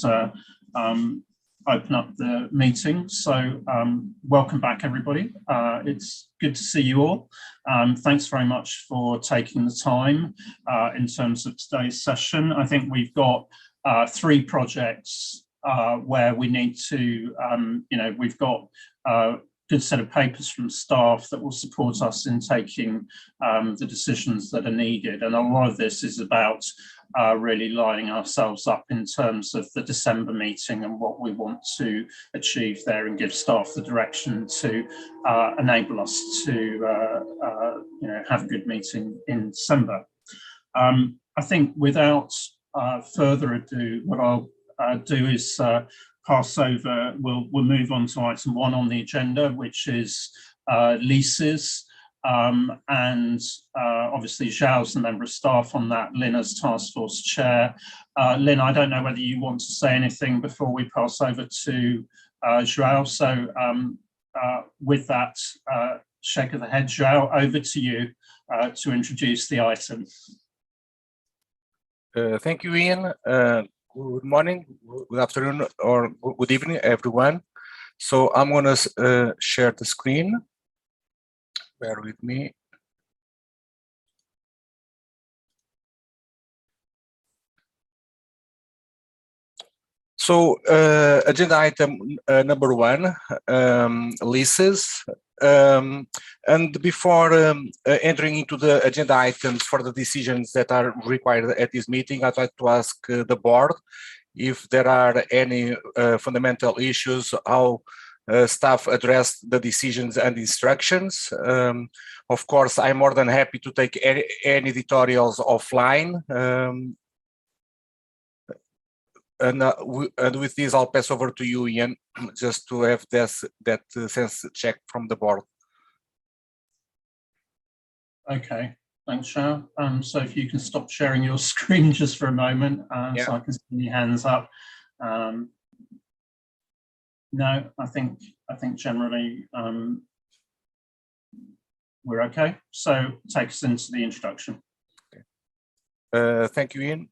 open up the meeting. So welcome back, everybody. It's good to see you all. Thanks very much for taking the time in terms of today's session. I think we've got 3 projects where we need to, we've got a good set of papers from staff that will support us in taking the decisions that are needed. And a lot of this is about really lining ourselves up in terms of the December meeting and what we want to achieve there, and give staff the direction to enable us to have a good meeting in December. I think without further ado, what I'll do is pass over, we'll move on to item 1 on the agenda, which is leases. Obviously Zhao's the member of staff on that, Lynn as task force chair. Lynn, I don't know whether you want to say anything before we pass over to Zhao. So with that shake of the head, Zhao, over to you to introduce the item. Thank you, Ian. Good morning, good afternoon, or good evening, everyone. So I'm going to share the screen. Bear with me. So agenda item number 1, leases. And before entering into the agenda items for the decisions that are required at this meeting, I'd like to ask the board if there are any fundamental issues, how staff address the decisions and instructions. Of course, I'm more than happy to take any editorials offline. And with this, I'll pass over to you, Ian, just to have that sense check from the board. Okay, thanks, Zhao. So if you can stop sharing your screen just for a moment, so I can see your hands up. No, I think generally we're okay. So take us into the introduction. Okay. Thank you, Ian.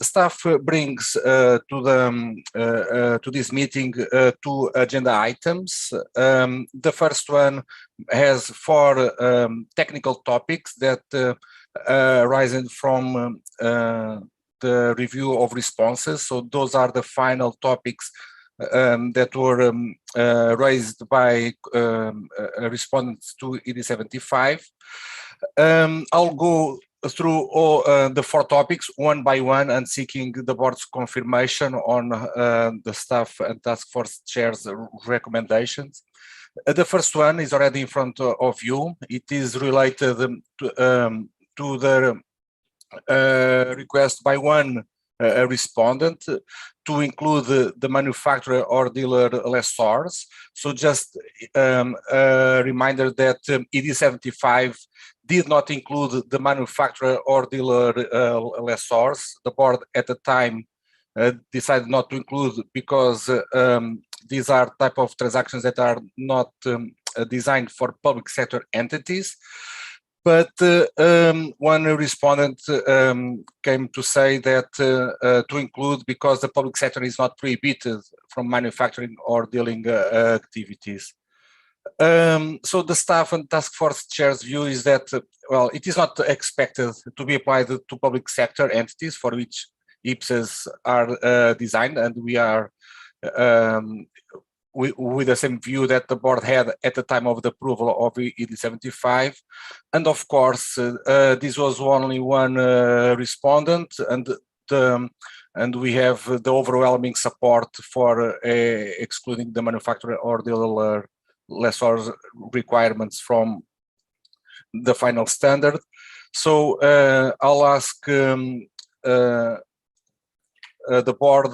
Staff brings to this meeting 2 agenda items. The first one has 4 technical topics that arising from the review of responses. So those are the final topics that were raised by respondents to ED75. I'll go through all the 4 topics one by one and seeking the board's confirmation on the staff and task force chairs recommendations. The first one is already in front of you. It is related to the request by one respondent to include the manufacturer or dealer lessors. So just a reminder that ED75 did not include the manufacturer or dealer lessors. The board at the time decided not to include because these are type of transactions that are not designed for public sector entities. But one respondent came to say that to include because the public sector is not prohibited from manufacturing or dealing activities. So the staff and task force chair's view is that, well, it is not expected to be applied to public sector entities for which IPSASB are designed, and we are with the same view that the board had at the time of the approval of ED75. And of course, this was only one respondent, and we have the overwhelming support for excluding the manufacturer or dealer lessors requirements from the final standard. So I'll ask the board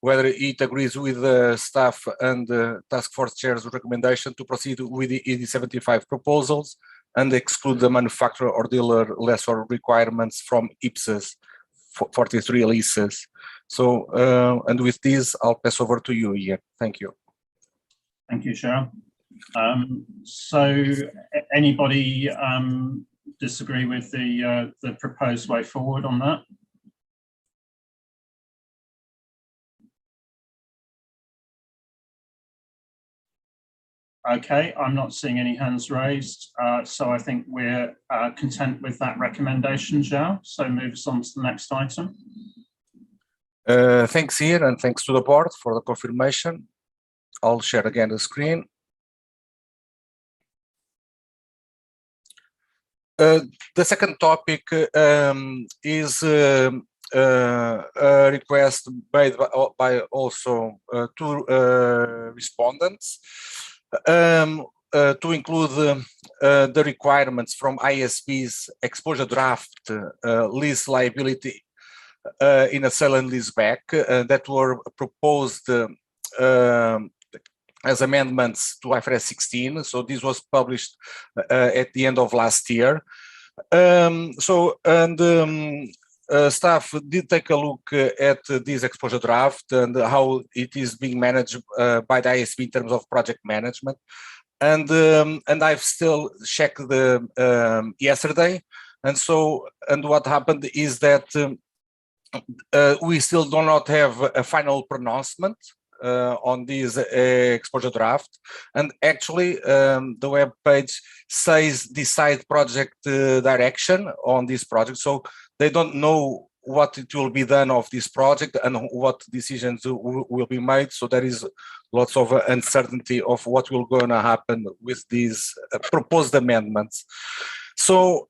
whether it agrees with the staff and the task force chair's recommendation to proceed with the ED75 proposals and exclude the manufacturer or dealer lessor requirements from IPSASB 43 leases. So, and with this, I'll pass over to you, Ian. Thank you. Thank you, Cheryl. So anybody disagree with the proposed way forward on that? Okay, I'm not seeing any hands raised, so I think we're content with that recommendation, Zhao. So move us on to the next item. Thanks, Ian, and thanks to the board for the confirmation. I'll share again the screen. The second topic is a request made by also two respondents to include the requirements from ISB's exposure draft lease liability in a sale and lease back that were proposed as amendments to IFRS 16. So this was published at the end of last year. Staff did take a look at this exposure draft and how it is being managed by the ISB in terms of project management. And I've still checked yesterday. And what happened is that we still do not have a final pronouncement on this exposure draft, and actually the web page says decide project direction on this project, so they don't know what it will be done of this project and what decisions will be made. So there is lots of uncertainty of what will going to happen with these proposed amendments. So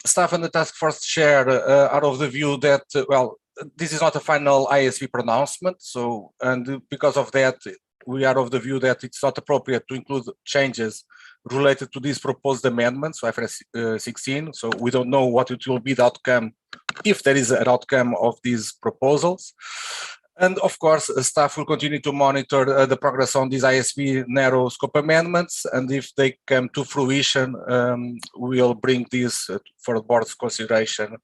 staff and the task force chair are of the view that, well, this is not a final ISB pronouncement. So, and because of that, we are of the view that it's not appropriate to include changes related to these proposed amendments, so IFRS 16. So we don't know what it will be the outcome, if there is an outcome of these proposals. And of course, staff will continue to monitor the progress on these ISB narrow scope amendments, and if they come to fruition, we'll bring this for the board's consideration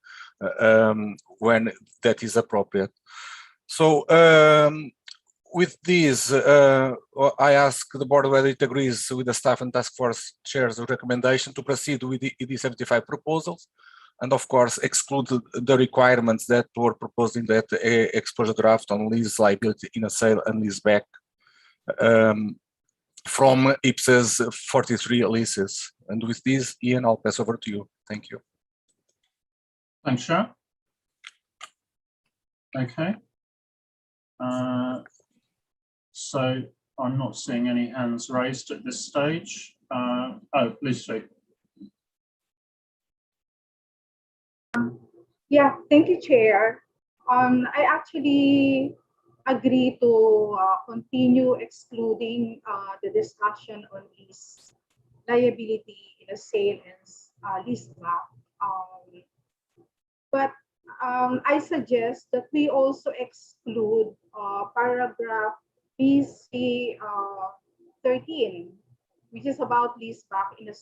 when that is appropriate. So with this, I ask the board whether it agrees with the staff and task force chair's recommendation to proceed with the ED 75 proposals, and of course exclude the requirements that were proposed in that exposure draft on lease liability in a sale and lease back from IPSASB 43 leases. And with this, Ian, I'll pass over to you. Thank you. Thanks, Shah. Okay. So I'm not seeing any hands raised at this stage. Oh, Lucy. Yeah, thank you, Chair. I actually agree to continue excluding the discussion on lease liability in a sale and lease back. But I suggest that we also exclude paragraph BC 13, which is about lease back in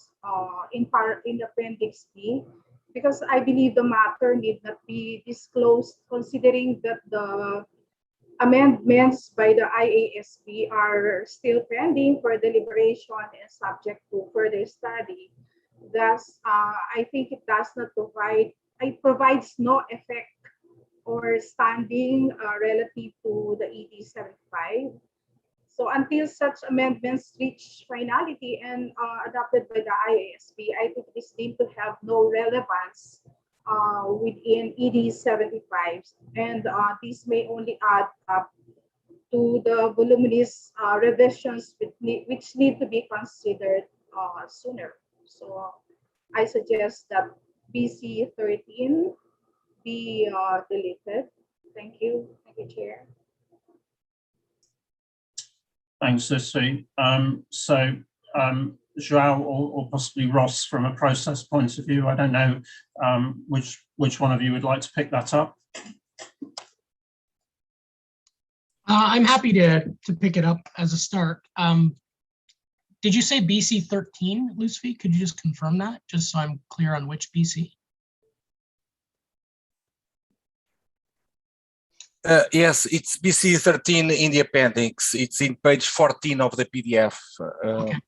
appendix B, because I believe the matter need not be disclosed, considering that the amendments by the IASB are still pending for deliberation and subject to further study. Thus, I think it does not provide, it provides no effect or standing relative to the ED 75. So until such amendments reach finality and adopted by the IASB, I think it is deemed to have no relevance within ED 75. And this may only add up to the voluminous revisions which need to be considered sooner. So I suggest that BC 13 be deleted. Thank you. Thank you, Chair. Thanks, Lucy. Joao or possibly Ross, from a process point of view, I don't know which one of you would like to pick that up. I'm happy to pick it up as a start. Did you say BC 13, Lucy? Could you just confirm that, just so I'm clear on which BC? Yes, it's BC 13 in the appendix. It's in page 14 of the PDF. Okay.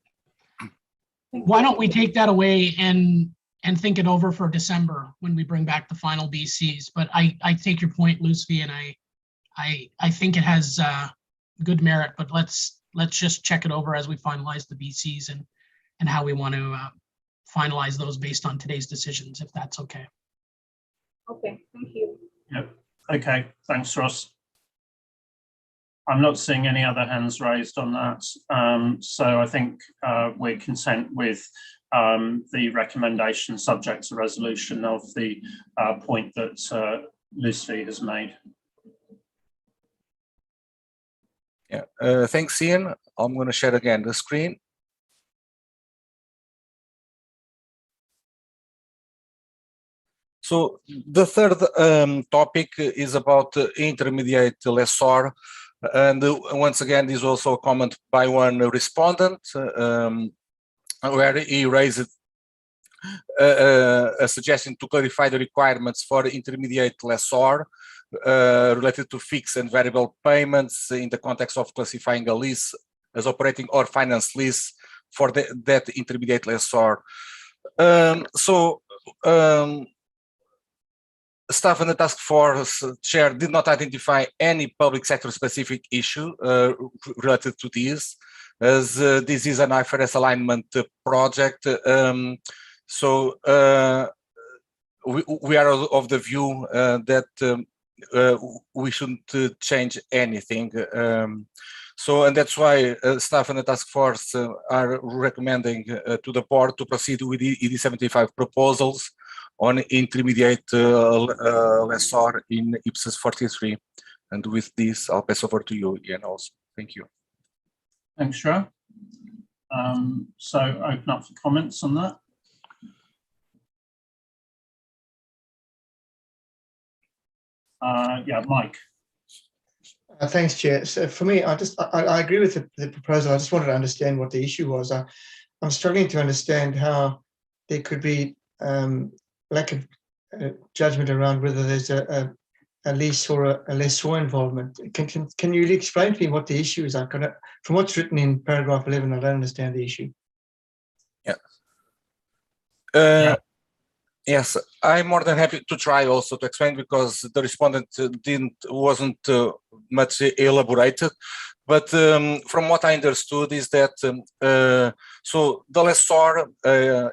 Why don't we take that away and think it over for December when we bring back the final BCs? But I take your point, Lucy, and I think it has good merit. But let's just check it over as we finalize the BCs and how we want to finalize those based on today's decisions, if that's okay. Okay, thank you. Yep. Okay, thanks, Ross. I'm not seeing any other hands raised on that. So I think we're content with the recommendation subject to resolution of the point that Lucy has made. Yeah, thanks, Ian. I'm going to share again the screen. So the third topic is about intermediate lessor. And once again, this is also a comment by one respondent where he raised a suggestion to clarify the requirements for intermediate lessor related to fixed and variable payments in the context of classifying a lease as operating or finance lease for that intermediate lessor. Staff and the task force chair did not identify any public sector specific issue related to this, as this is an IFRS alignment project. We are of the view that we shouldn't change anything. And that's why staff and the task force are recommending to the board to proceed with the ED75 proposals on intermediate lessor in IPSASB 43. And with this, I'll pass over to you, Ian, also. Thank you. Thanks, Joe. So open up for comments on that. Yeah, Mike. Thanks, Chair. So for me, I agree with the proposal. I just wanted to understand what the issue was. I'm struggling to understand how there could be lack of judgment around whether there's a lease or a lessor involvement. Can you explain to me what the issue is? From what's written in paragraph 11, I don't understand the issue. Yeah. Yes, I'm more than happy to try also to explain, because the respondent wasn't much elaborated. But from what I understood is that so the lessor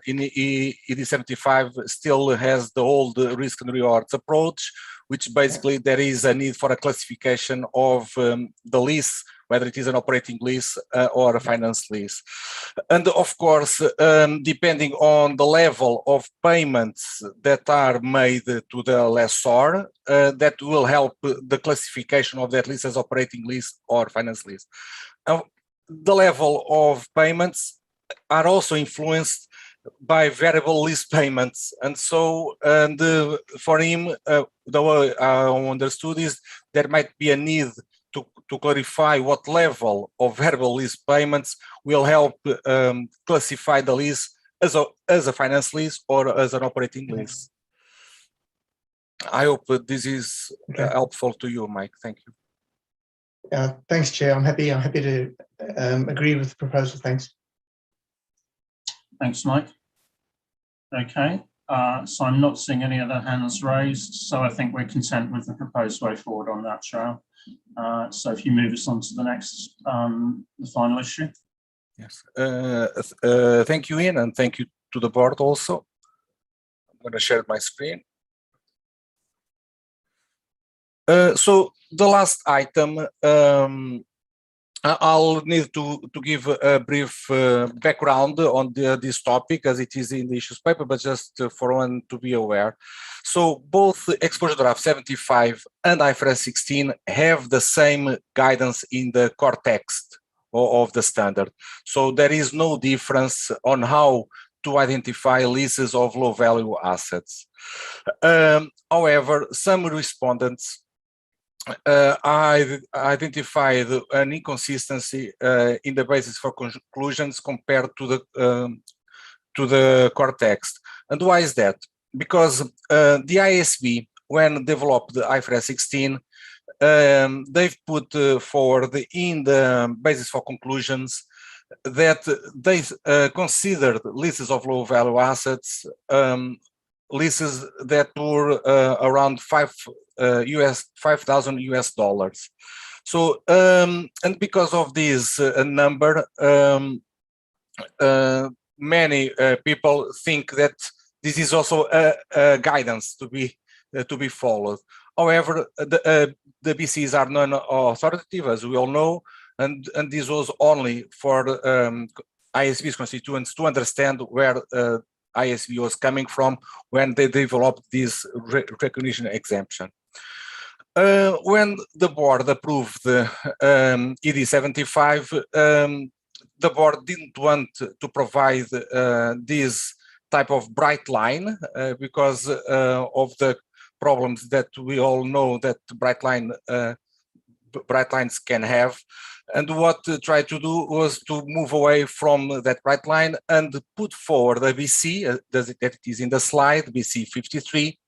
in ED75 still has the old risk and rewards approach, which basically there is a need for a classification of the lease, whether it is an operating lease or a finance lease. And of course, depending on the level of payments that are made to the lessor, that will help the classification of that lease as operating lease or finance lease. The level of payments are also influenced by variable lease payments. And so, for him, the way I understood is there might be a need to clarify what level of variable lease payments will help classify the lease as a finance lease or as an operating lease. I hope this is helpful to you, Mike. Thank you. Thanks, Chair. I'm happy to agree with the proposal. Thanks. Thanks, Mike. Okay, so I'm not seeing any other hands raised, so I think we're content with the proposed way forward on that, Cheryl. So if you move us on to the next, the final issue. Yes, thank you, Ian, and thank you to the board also. I'm going to share my screen. So the last item, I'll need to give a brief background on this topic, as it is in the issues paper, but just for one to be aware. So both Exposure Draft 75 and IFRS 16 have the same guidance in the core text of the standard. So there is no difference on how to identify leases of low value assets. However, some respondents I identified an inconsistency in the basis for conclusions compared to the core text. And why is that? Because the IASB, when developed the IFRS 16, they've put forward in the basis for conclusions that they considered leases of low value assets leases that were around $5,000. So, and because of this number, many people think that this is also a guidance to be followed. However, the BCs are non-authoritative, as we all know, and this was only for ISB's constituents to understand where ISB was coming from when they developed this recognition exemption. When the board approved the ED 75, the board didn't want to provide this type of bright line because of the problems that we all know that bright lines can have. And what tried to do was to move away from that bright line and put forward a BC, that it is in the slide, BC 53,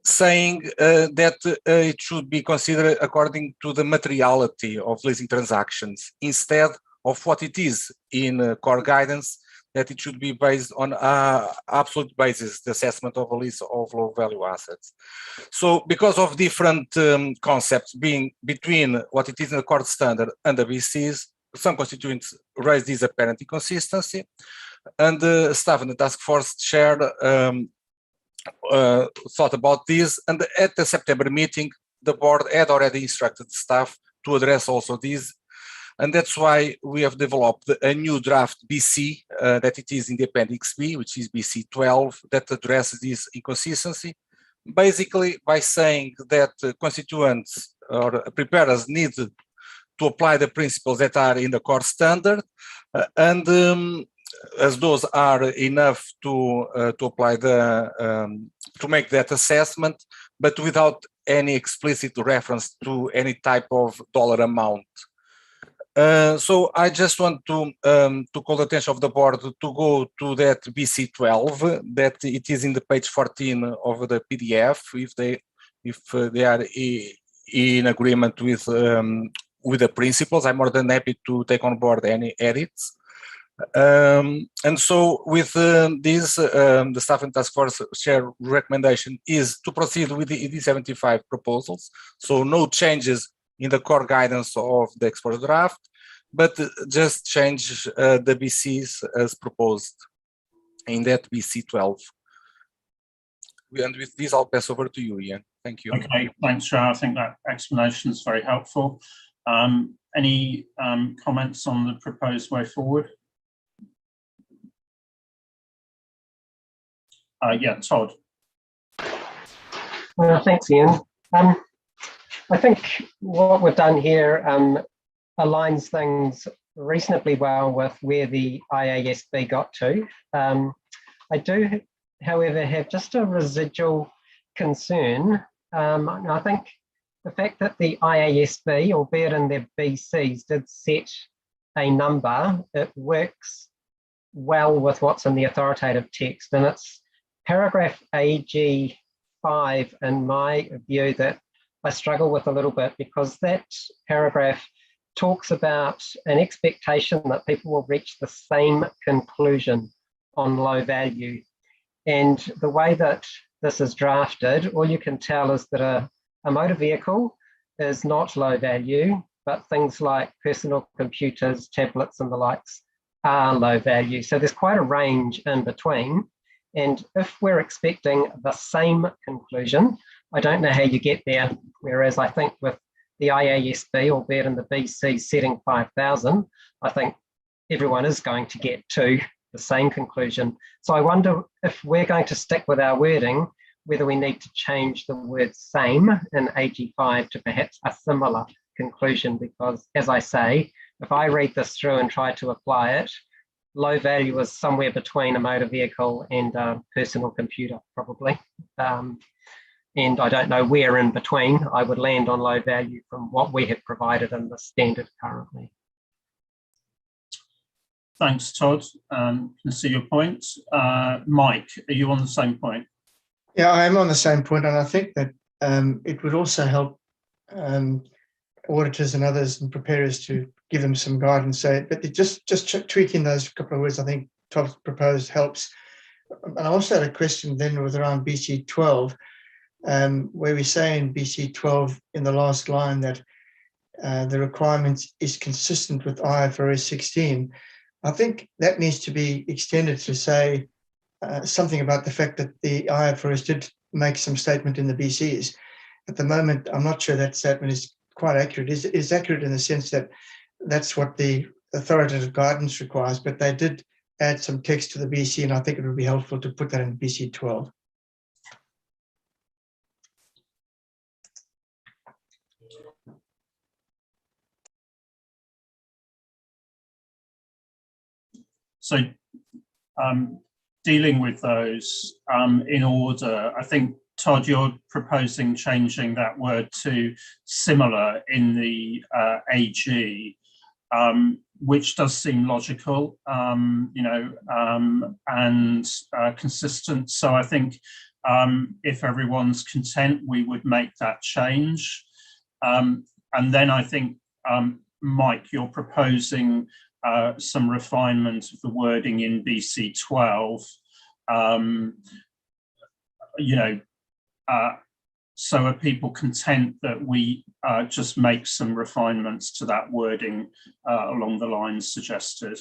saying that it should be considered according to the materiality of leasing transactions instead of what it is in core guidance, that it should be based on absolute basis, the assessment of a lease of low value assets. So because of different concepts being between what it is in the core standard and the BCs, some constituents raised this apparent inconsistency, and the staff and the task force shared thought about this, and at the September meeting, the board had already instructed staff to address also this. And that's why we have developed a new draft BC that it is in the Appendix B, which is BC 12, that addresses this inconsistency, basically by saying that constituents or preparers need to apply the principles that are in the core standard, and as those are enough to apply to make that assessment, but without any explicit reference to any type of dollar amount. So I just want to call the attention of the board to go to that BC 12, that it is in the page 14 of the PDF, if they are in agreement with the principles. I'm more than happy to take on board any edits. And so with this, the staff and task force share recommendation is to proceed with the ED 75 proposals. So no changes in the core guidance of the export draft, but just change the BCs as proposed in that BC 12. And with this, I'll pass over to you, Ian. Thank you. Okay, thanks, Joe. I think that explanation is very helpful. Any comments on the proposed way forward? Yeah, Todd. Thanks, Ian. I think what we've done here aligns things reasonably well with where the IASB got to. I do, however, have just a residual concern. I think the fact that the IASB, albeit in their BCs, did set a number, it works well with what's in the authoritative text, and it's paragraph AG5, in my view, that I struggle with a little bit, because that paragraph talks about an expectation that people will reach the same conclusion on low value. And the way that this is drafted, all you can tell is that a motor vehicle is not low value, but things like personal computers, tablets, and the likes are low value. So there's quite a range in between. And if we're expecting the same conclusion, I don't know how you get there. Whereas I think with the IASB, albeit in the BC setting 5,000, I think everyone is going to get to the same conclusion. So I wonder if we're going to stick with our wording, whether we need to change the word same in AG5 to perhaps a similar conclusion, because as I say, if I read this through and try to apply it, low value is somewhere between a motor vehicle and a personal computer, probably. And I don't know where in between I would land on low value from what we have provided in the standard currently. Thanks, Todd. Can see your point. Mike, are you on the same point? Yeah, I am on the same point, and I think that it would also help auditors and others and preparers to give them some guidance. So, but just tweaking those couple of words, I think Tom's proposed helps. And I also had a question then was around BC 12, where we say in BC 12 in the last line that the requirement is consistent with IFRS 16. I think that needs to be extended to say something about the fact that the IFRS did make some statement in the BCs. At the moment, I'm not sure that statement is quite accurate. Is accurate in the sense that that's what the authoritative guidance requires, but they did add some text to the BC, and I think it would be helpful to put that in BC 12. So dealing with those in order, I think, Todd, you're proposing changing that word to similar in the AG, which does seem logical, you know, and consistent. So I think if everyone's content, we would make that change. And then I think, Mike, you're proposing some refinement of the wording in BC 12, you know, so are people content that we just make some refinements to that wording along the lines suggested?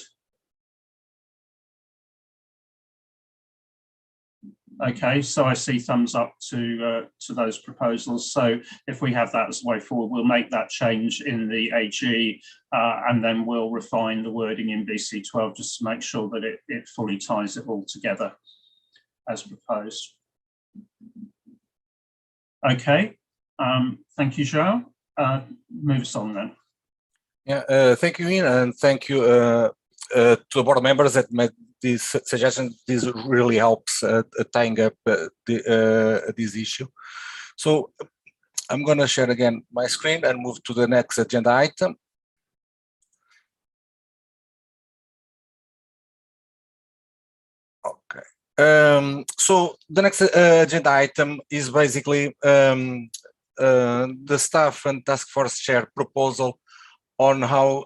Okay, so I see thumbs up to those proposals. So if we have that as a way forward, we'll make that change in the AG and then we'll refine the wording in BC 12 just to make sure that it fully ties it all together as proposed. Okay, thank you, João. Move us on then. Yeah, thank you, Ian, and thank you to the board members that made this suggestion. This really helps tying up this issue. So I'm going to share again my screen and move to the next agenda item. Okay. So the next agenda item is basically the staff and task force chair proposal on how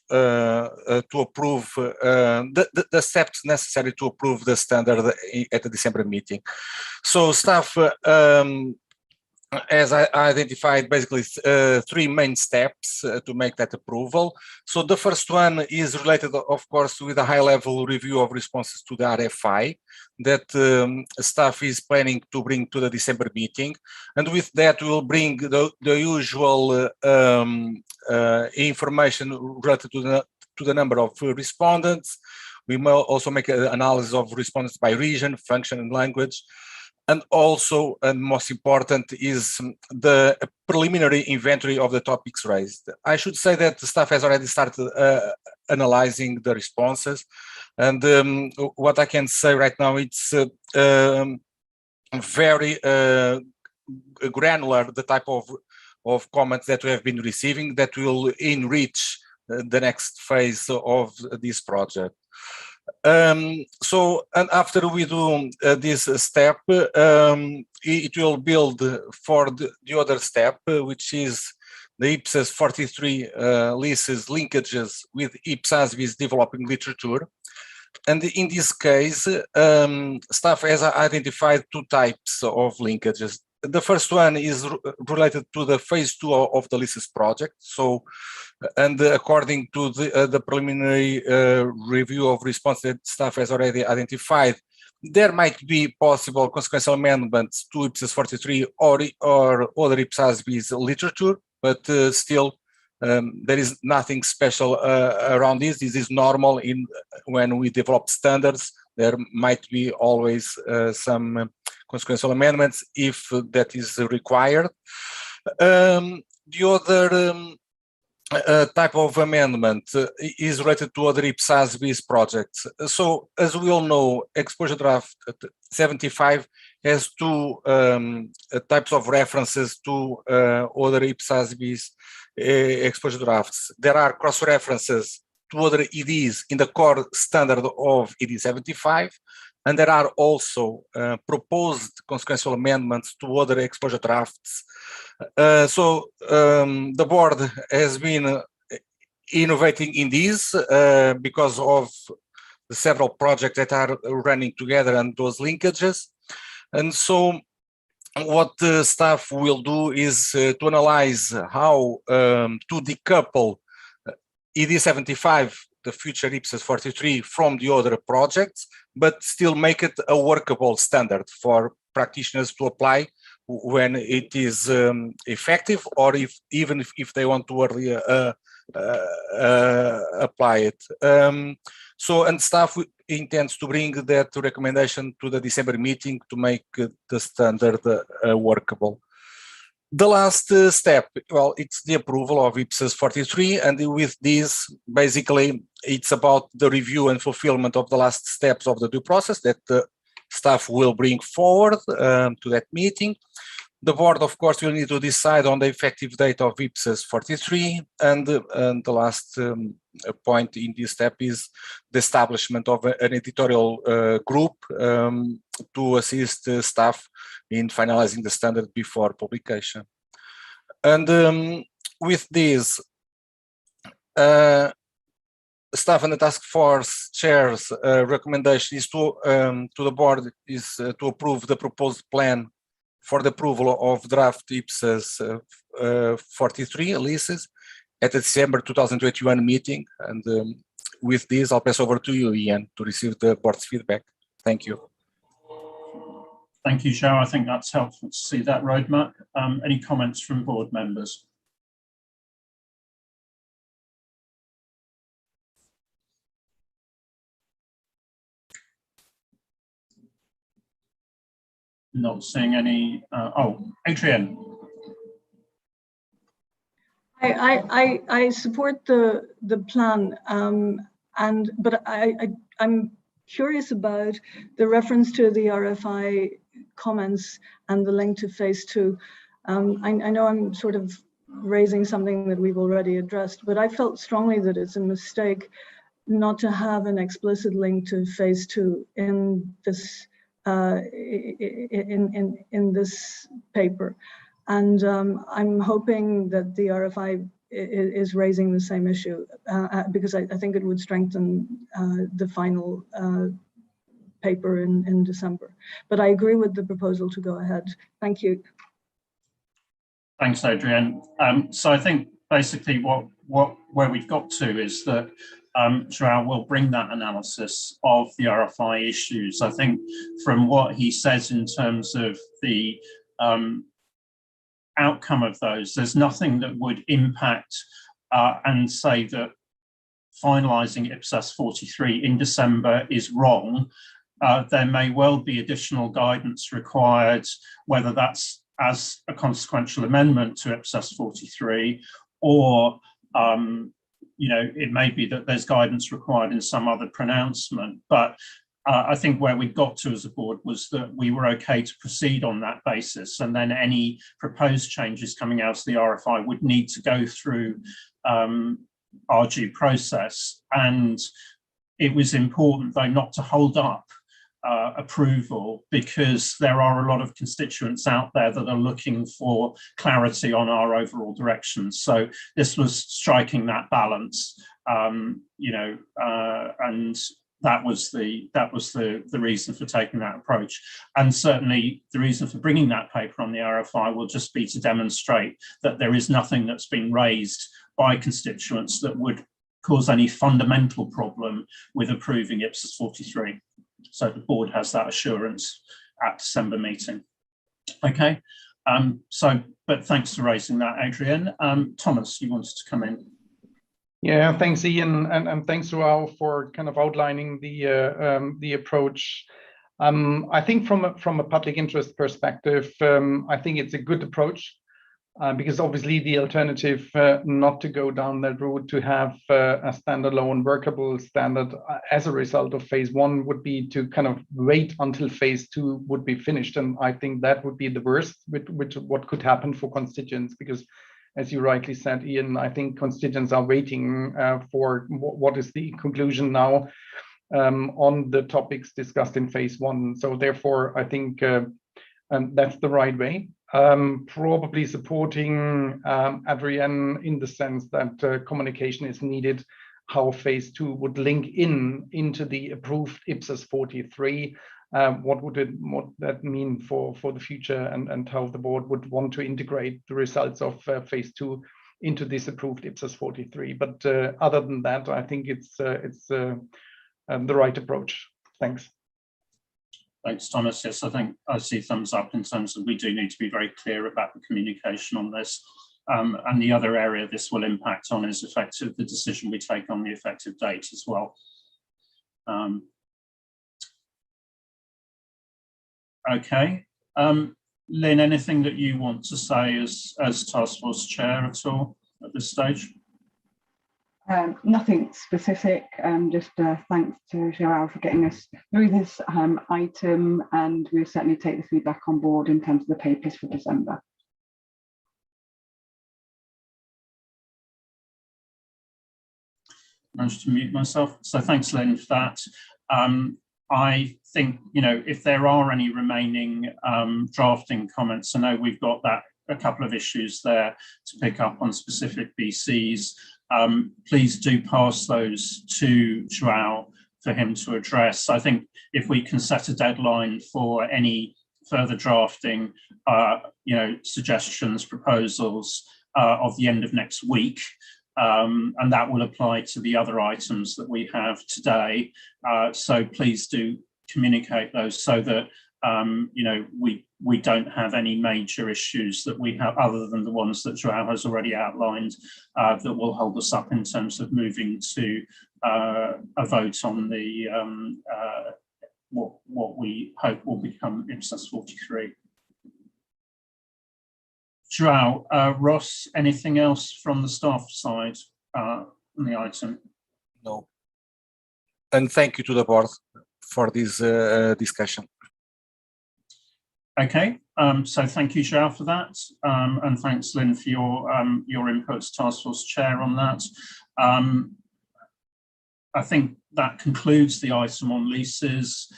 to approve the steps necessary to approve the standard at the December meeting. So staff as I identified basically three main steps to make that approval. So the first one is related, of course, with a high-level review of responses to the RFI that staff is planning to bring to the December meeting. And with that, we'll bring the usual information related to the number of respondents. We may also make an analysis of respondents by region, function, and language. And also, and most important, is the preliminary inventory of the topics raised. I should say that the staff has already started analyzing the responses. And what I can say right now, it's very granular, the type of comments that we have been receiving that will enrich the next phase of this project. So, and after we do this step, it will build for the other step, which is the IPSAS 43 leases linkages with IPSASB's developing literature. And in this case, staff has identified two types of linkages. The first one is related to the phase 2 of the leases project. So, and according to the preliminary review of response that staff has already identified, there might be possible consequential amendments to IPSAS 43 or other IPSASB's literature, but still there is nothing special around this. This is normal when we develop standards. There might be always some consequential amendments if that is required. The other type of amendment is related to other IPSASB's projects. So as we all know, exposure draft 75 has two types of references to other IPSASB's exposure drafts. There are cross-references to other EDs in the core standard of ED 75, and there are also proposed consequential amendments to other exposure drafts. So the board has been innovating in these because of the several projects that are running together and those linkages. And so what the staff will do is to analyze how to decouple ED75, the future IPSAS 43, from the other projects, but still make it a workable standard for practitioners to apply when it is effective, or even if they want to early apply it. And staff intends to bring that recommendation to the December meeting to make the standard workable. The last step, well, it's the approval of IPSAS 43, and with this, basically, it's about the review and fulfillment of the last steps of the due process that the staff will bring forward to that meeting. The board, of course, will need to decide on the effective date of IPSAS 43, and the last point in this step is the establishment of an editorial group to assist staff in finalizing the standard before publication. And with this, staff and the task force chair's recommendation is to the board is to approve the proposed plan for the approval of draft IPSAS 43 leases at the December 2021 meeting. And with this, I'll pass over to you, Ian, to receive the board's feedback. Thank you. Thank you, Joe. I think that's helpful to see that roadmap. Any comments from board members? Not seeing any. Oh, Adrienne. I support the plan, but I'm curious about the reference to the RFI comments and the link to phase 2. I know I'm sort of raising something that we've already addressed, but I felt strongly that it's a mistake not to have an explicit link to phase 2 in this in this paper. And I'm hoping that the RFI is raising the same issue because I think it would strengthen the final paper in December. But I agree with the proposal to go ahead. Thank you. Thanks, Adrienne. So I think basically where we've got to is that Joao will bring that analysis of the RFI issues. I think from what he says in terms of the outcome of those, there's nothing that would impact and say that finalising IPSAS 43 in December is wrong. There may well be additional guidance required, whether that's as a consequential amendment to IPSAS 43, or you know, it may be that there's guidance required in some other pronouncement. But I think where we got to as a board was that we were okay to proceed on that basis, and then any proposed changes coming out of the RFI would need to go through our due process. And it was important, though, not to hold up approval, because there are a lot of constituents out there that are looking for clarity on our overall direction. So this was striking that balance, you know, and that was the reason for taking that approach. And certainly the reason for bringing that paper on the RFI will just be to demonstrate that there is nothing that's been raised by constituents that would cause any fundamental problem with approving IPSAS 43. So the board has that assurance at December meeting. Okay, but thanks for raising that, Adrienne. Thomas, you wanted to come in. Yeah, thanks, Ian, and thanks, Joao, for kind of outlining the approach. I think from a public interest perspective, I think it's a good approach. Because obviously the alternative not to go down that route, to have a standalone workable standard as a result of phase 1, would be to kind of wait until phase 2 would be finished. And I think that would be the worst, which what could happen for constituents, because as you rightly said, Ian, I think constituents are waiting for what is the conclusion now. on the topics discussed in phase 1. So therefore, I think that's the right way. Probably supporting Adrienne in the sense that communication is needed, how phase 2 would link into the approved IPSAS 43. What would that mean for the future, and how the board would want to integrate the results of phase 2 into this approved IPSAS 43. But other than that, I think it's the right approach. Thanks. Thanks, Thomas. Yes, I think I see thumbs up in terms of we do need to be very clear about the communication on this. And the other area this will impact on is the decision we take on the effective date as well. Okay. Lynn, anything that you want to say as task force chair at all at this stage? Nothing specific, just thanks to João for getting us through this item, and we'll certainly take the feedback on board in terms of the papers for December. Managed to mute myself. So thanks, Lynn, for that. I think, if there are any remaining drafting comments, I know we've got a couple of issues there to pick up on specific BCs. Please do pass those to João for him to address. I think if we can set a deadline for any further drafting, suggestions, proposals of the end of next week, and that will apply to the other items that we have today. So please do communicate those so that we don't have any major issues that we have other than the ones that João has already outlined that will hold us up in terms of moving to a vote on the what we hope will become IPSAS 43. João, Ross, anything else from the staff side on the item? No. And thank you to the board for this discussion. Okay, so thank you, João, for that, and thanks, Lynn, for your inputs, task force chair, on that. I think that concludes the item on leases,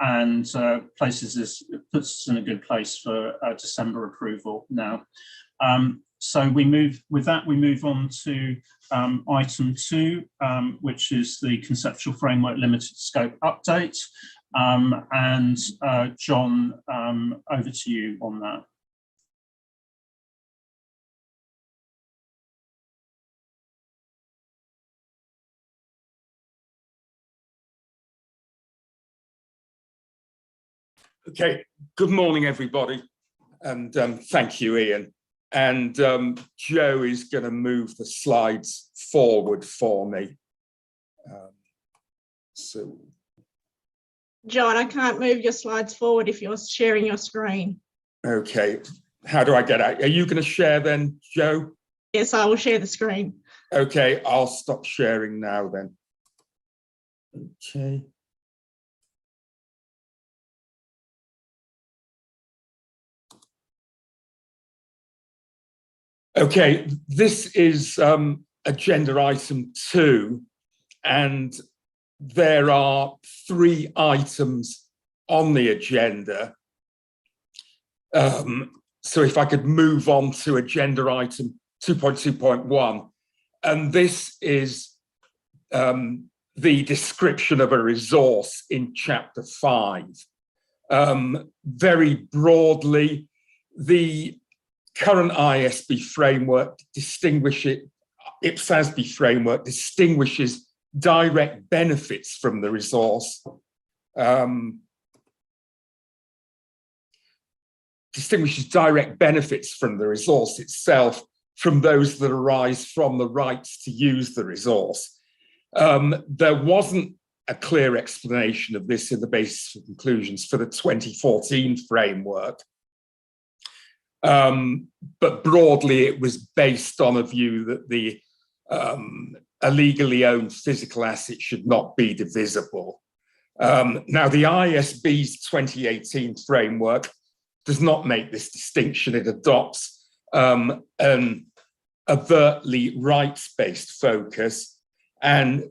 and puts us in a good place for December approval now. So we move on to item 2, which is the conceptual framework limited scope update. And John, over to you on that. Okay, good morning, everybody, and thank you, Ian. And Joe is going to move the slides forward for me. So, John, I can't move your slides forward if you're sharing your screen. Okay, how do I get out? Are you going to share then, Joe? Yes, I will share the screen. Okay, I'll stop sharing now then. Okay. Okay, this is agenda item 2, and there are 3 items on the agenda. So if I could move on to agenda item 2.2.1, and this is the description of a resource in chapter 5. Very broadly, the current ISB framework IPSASB framework distinguishes direct benefits from the resource, itself from those that arise from the rights to use the resource. There wasn't a clear explanation of this in the basis for conclusions for the 2014 framework. But broadly, it was based on a view that a legally owned physical asset should not be divisible. Now, the ISB's 2018 framework does not make this distinction. It adopts an overtly rights-based focus, and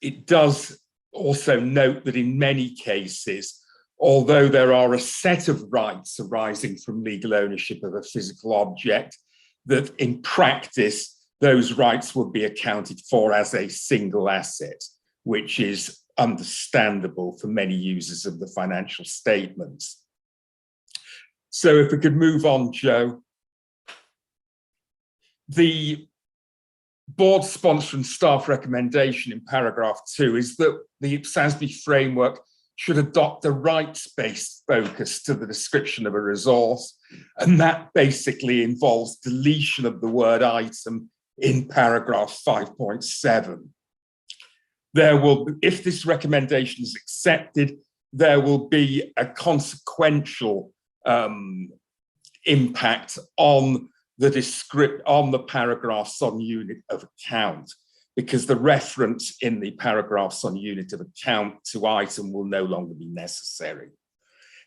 it does also note that in many cases, although there are a set of rights arising from legal ownership of a physical object, that in practice, those rights would be accounted for as a single asset, which is understandable for many users of the financial statements. So if we could move on, Joe. The board sponsor and staff recommendation in paragraph 2 is that the IPSASB framework should adopt a rights-based focus to the description of a resource, and that basically involves deletion of the word item in paragraph 5.7. There will, if this recommendation is accepted, there will be a consequential impact on the paragraphs on unit of account, because the reference in the paragraphs on unit of account to item will no longer be necessary.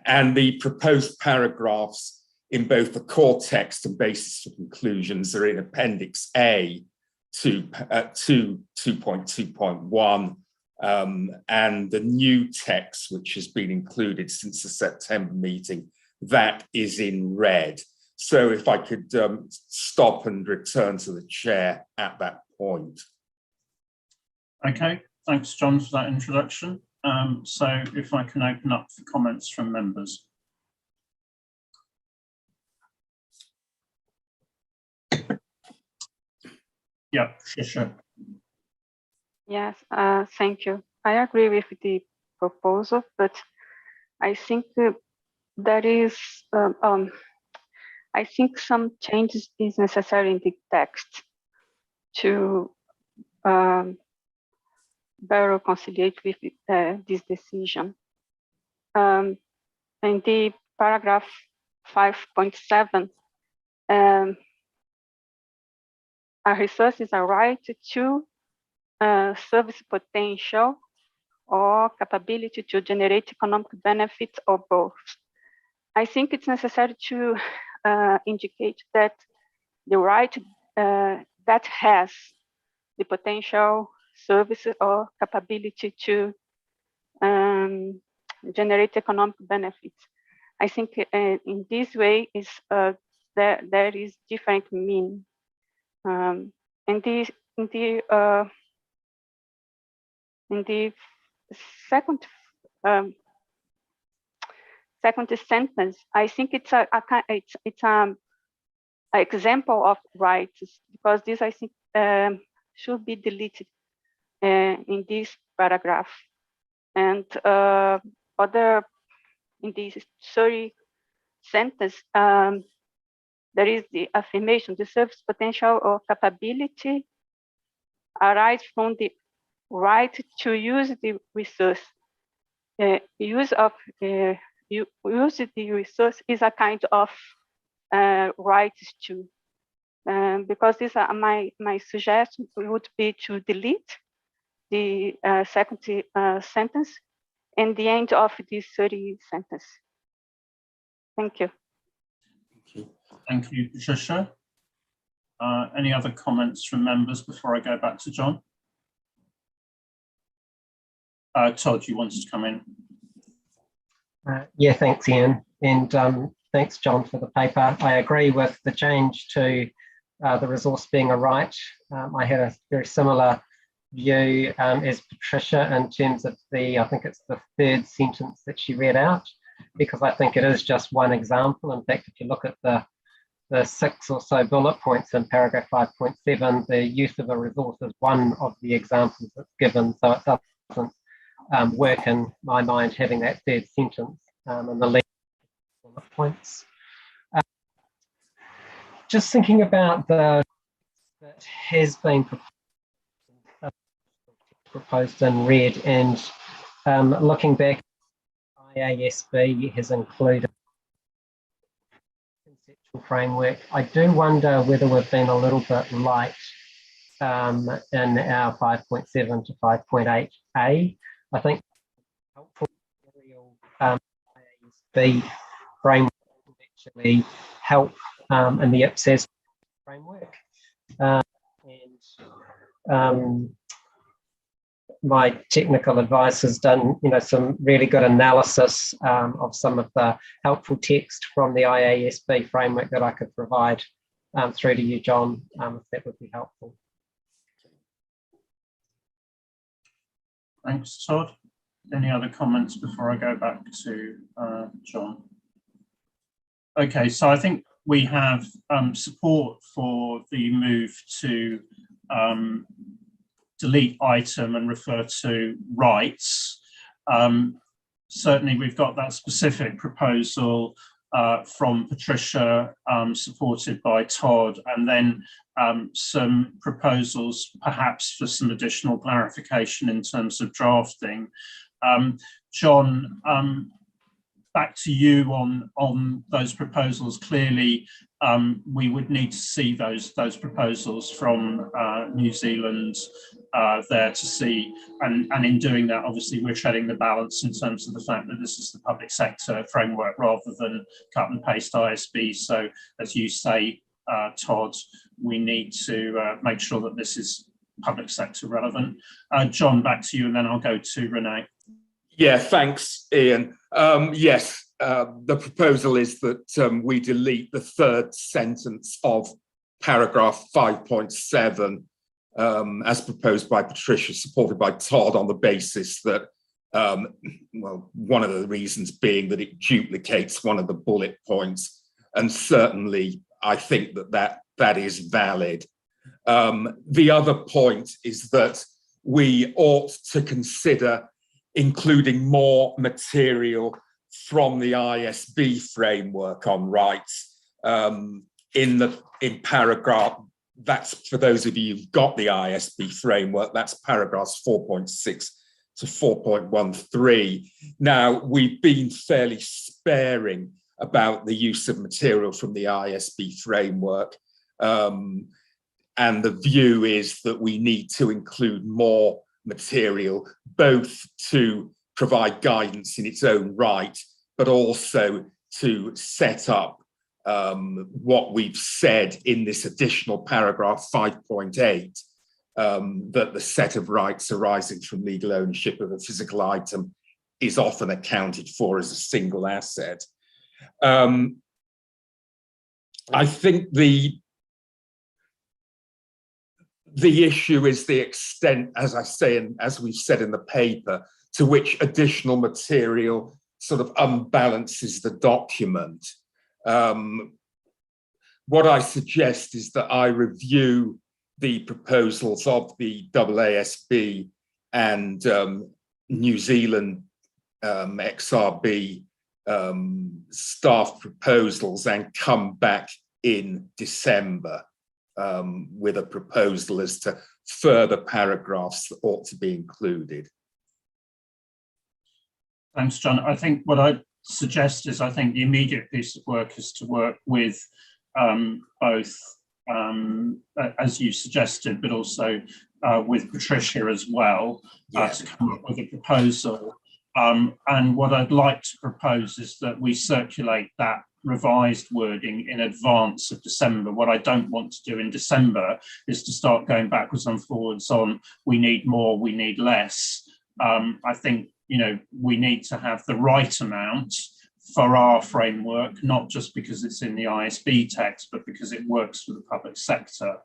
And the proposed paragraphs in both the core text and basis for conclusions are in Appendix A to 2.2.1, and the new text, which has been included since the September meeting, that is in red. So if I could stop and return to the chair at that point. Okay, thanks, John, for that introduction. So if I can open up for comments from members. Yeah, sure. Yes, thank you. I agree with the proposal, but I think there is, I think some changes is necessary in the text to better conciliate with this decision. In the paragraph 5.7, a resource is a right to service potential or capability to generate economic benefits or both. I think it's necessary to indicate that the right that has the potential service or capability to generate economic benefits. I think in this way is there is different meaning. In the second sentence, I think it's an example of rights, because this, I think, should be deleted in this paragraph. And other, in this third sentence, there is the affirmation: the service potential or capability arise from the right to use the resource. Use the resource is a kind of right too. Because this my suggestion would be to delete the second sentence and the end of this third sentence. Thank you. Thank you, Shusha. Any other comments from members before I go back to John? Todd, you wanted to come in? Yeah, thanks, Ian. And thanks, John, for the paper. I agree with the change to the resource being a right. I had a very similar view as Patricia in terms of the, I think it's the third sentence that she read out, because I think it is just one example. In fact, if you look at the 6 or so bullet points in paragraph 5.7, the use of a resource is one of the examples that's given. So it doesn't work in my mind having that third sentence in the lead bullet points. Just thinking about the that has been proposed in red, and looking back, IASB has included conceptual framework. I do wonder whether we've been a little bit light in our 5.7 to 5.8a. I think helpful IASB framework would actually help in the IPSASB framework. my technical advice has done, some really good analysis of some of the helpful text from the IASB framework that I could provide through to you, John, if that would be helpful. Thanks, Todd. Any other comments before I go back to John? Okay, so I think we have support for the move to delete item and refer to rights. Certainly we've got that specific proposal from Patricia, supported by Todd, and then some proposals perhaps for some additional clarification in terms of drafting. John, back to you on those proposals. Clearly, we would need to see those proposals from New Zealand there to see, and in doing that, obviously, we're treading the balance in terms of the fact that this is the public sector framework rather than cut and paste ISB. So, as you say, Todd, we need to make sure that this is public sector relevant. John, back to you, and then I'll go to Renee. Yeah, thanks, Ian. Yes, the proposal is that we delete the third sentence of paragraph 5.7 as proposed by Patricia, supported by Todd, on the basis that, well, one of the reasons being that it duplicates one of the bullet points, and certainly I think that is valid. The other point is that we ought to consider including more material from the ISB framework on rights in paragraph, that's for those of you who've got the ISB framework, that's paragraphs 4.6 to 4.13. Now, we've been fairly sparing about the use of material from the ISB framework, and the view is that we need to include more material, both to provide guidance in its own right, but also to set up what we've said in this additional paragraph 5.8, that the set of rights arising from legal ownership of a physical item is often accounted for as a single asset. I think the issue is the extent, as I say, and as we've said in the paper, to which additional material sort of unbalances the document. What I suggest is that I review the proposals of the IPSASB and New Zealand XRB staff proposals and come back in December with a proposal as to further paragraphs that ought to be included. Thanks, John. I think what I'd suggest is, I think the immediate piece of work is to work with both, as you suggested, but also with Patricia as well, to come up with a proposal. And what I'd like to propose is that we circulate that revised wording in advance of December. What I don't want to do in December is to start going backwards and forwards on we need more, we need less. I think, we need to have the right amount for our framework, not just because it's in the ISB text, but because it works for the public sector.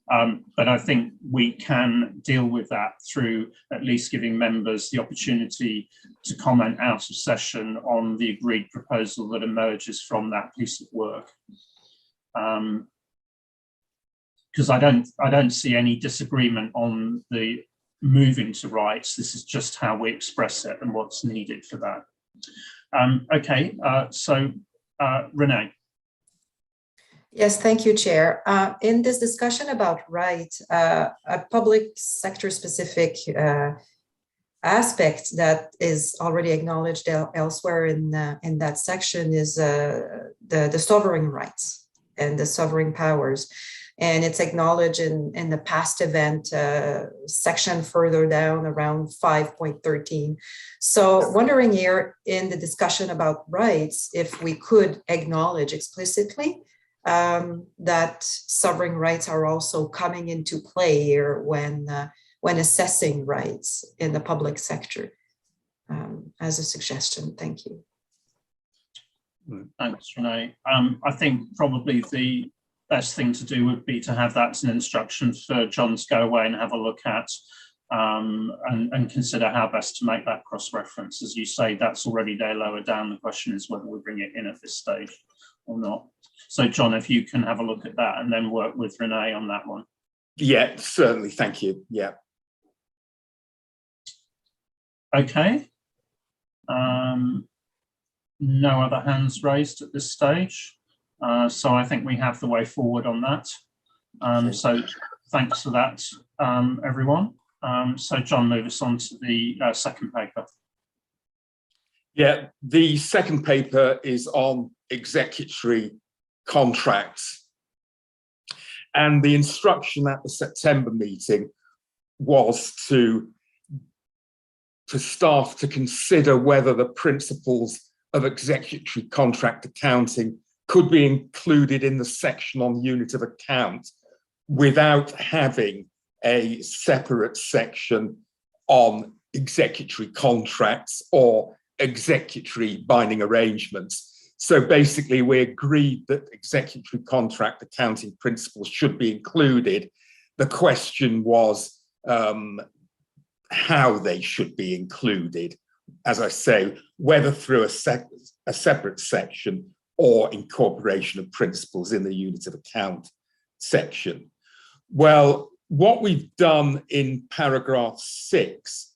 But I think we can deal with that through at least giving members the opportunity to comment out of session on the agreed proposal that emerges from that piece of work. Because I don't see any disagreement on the moving to rights. This is just how we express it and what's needed for that. Okay, so Renee. Yes, thank you, Chair. In this discussion about rights, a public sector specific aspect that is already acknowledged elsewhere in that section is the sovereign rights and the sovereign powers. And it's acknowledged in the past event section further down around 5.13. So wondering here in the discussion about rights, if we could acknowledge explicitly that sovereign rights are also coming into play here when when assessing rights in the public sector, as a suggestion. Thank you. Thanks, Renee. I think probably the best thing to do would be to have that as an instruction for John to go away and have a look at, and consider how best to make that cross-reference. As you say, that's already there lower down. The question is whether we bring it in at this stage or not. So John, if you can have a look at that and then work with Renee on that one. Yeah, certainly. Thank you. Yeah. Okay. No other hands raised at this stage. So I think we have the way forward on that. So thanks for that, everyone. So John, move us on to the second paper. Yeah, the second paper is on executory contracts. And the instruction at the September meeting was for staff to consider whether the principles of executory contract accounting could be included in the section on unit of account without having a separate section on executory contracts or executory binding arrangements. So basically, we agreed that executory contract accounting principles should be included. The question was how they should be included, as I say, whether through a separate section or incorporation of principles in the unit of account section. Well, what we've done in paragraph 6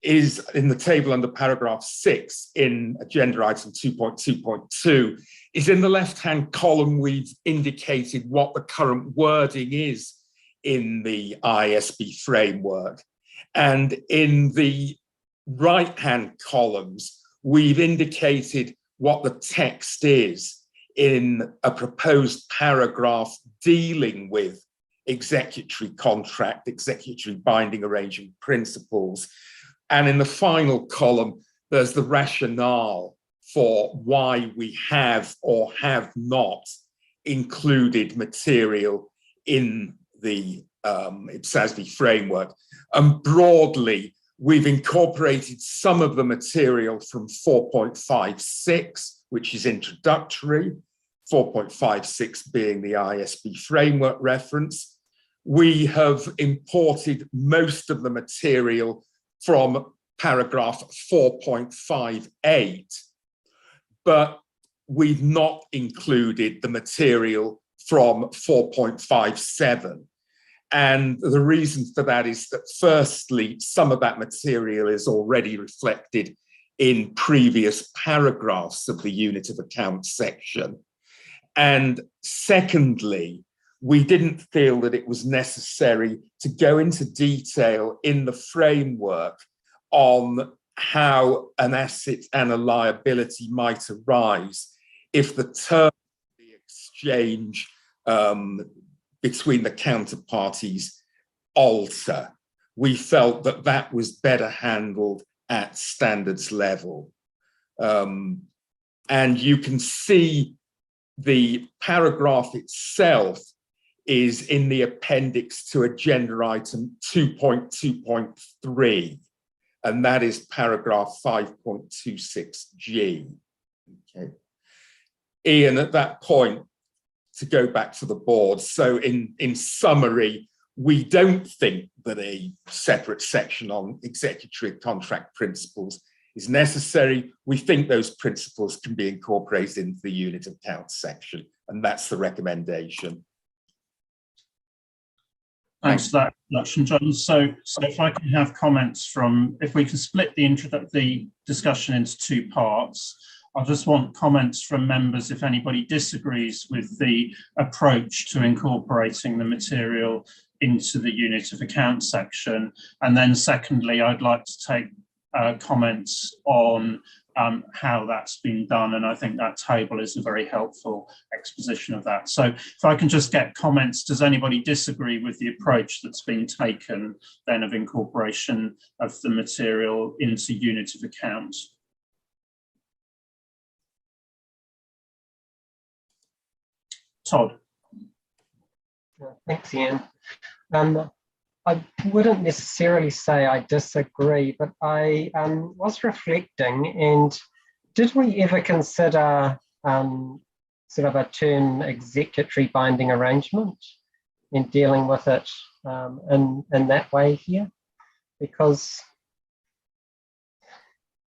is, in the table under paragraph 6 in agenda item 2.2.2, is in the left-hand column we've indicated what the current wording is in the ISB framework. And in the right-hand columns, we've indicated what the text is in a proposed paragraph dealing with executory contract, executory binding arrangement principles. And in the final column, there's the rationale for why we have or have not included material in the IPSASB framework. And broadly, we've incorporated some of the material from 4.56, which is introductory, 4.56 being the ISB framework reference. We have imported most of the material from paragraph 4.58, but we've not included the material from 4.57. And the reason for that is that, firstly, some of that material is already reflected in previous paragraphs of the unit of account section. And secondly, we didn't feel that it was necessary to go into detail in the framework on how an asset and a liability might arise if the terms of the exchange between the counterparties alter. We felt that that was better handled at standards level. And you can see the paragraph itself is in the appendix to agenda item 2.2.3, and that is paragraph 5.26G. Okay. Ian, at that point, to go back to the board, so in summary, we don't think that a separate section on executory contract principles is necessary. We think those principles can be incorporated into the unit of account section, and that's the recommendation. Thanks for that introduction, John. So if I can have comments from, if we can split the discussion into two parts, I just want comments from members if anybody disagrees with the approach to incorporating the material into the unit of account section. And then secondly, I'd like to take comments on how that's been done. And I think that table is a very helpful exposition of that. So if I can just get comments, does anybody disagree with the approach that's been taken then of incorporation of the material into unit of account? Todd. Thanks, Ian. I wouldn't necessarily say I disagree, but I was reflecting, and did we ever consider sort of a term executory binding arrangement in dealing with it in that way here? Because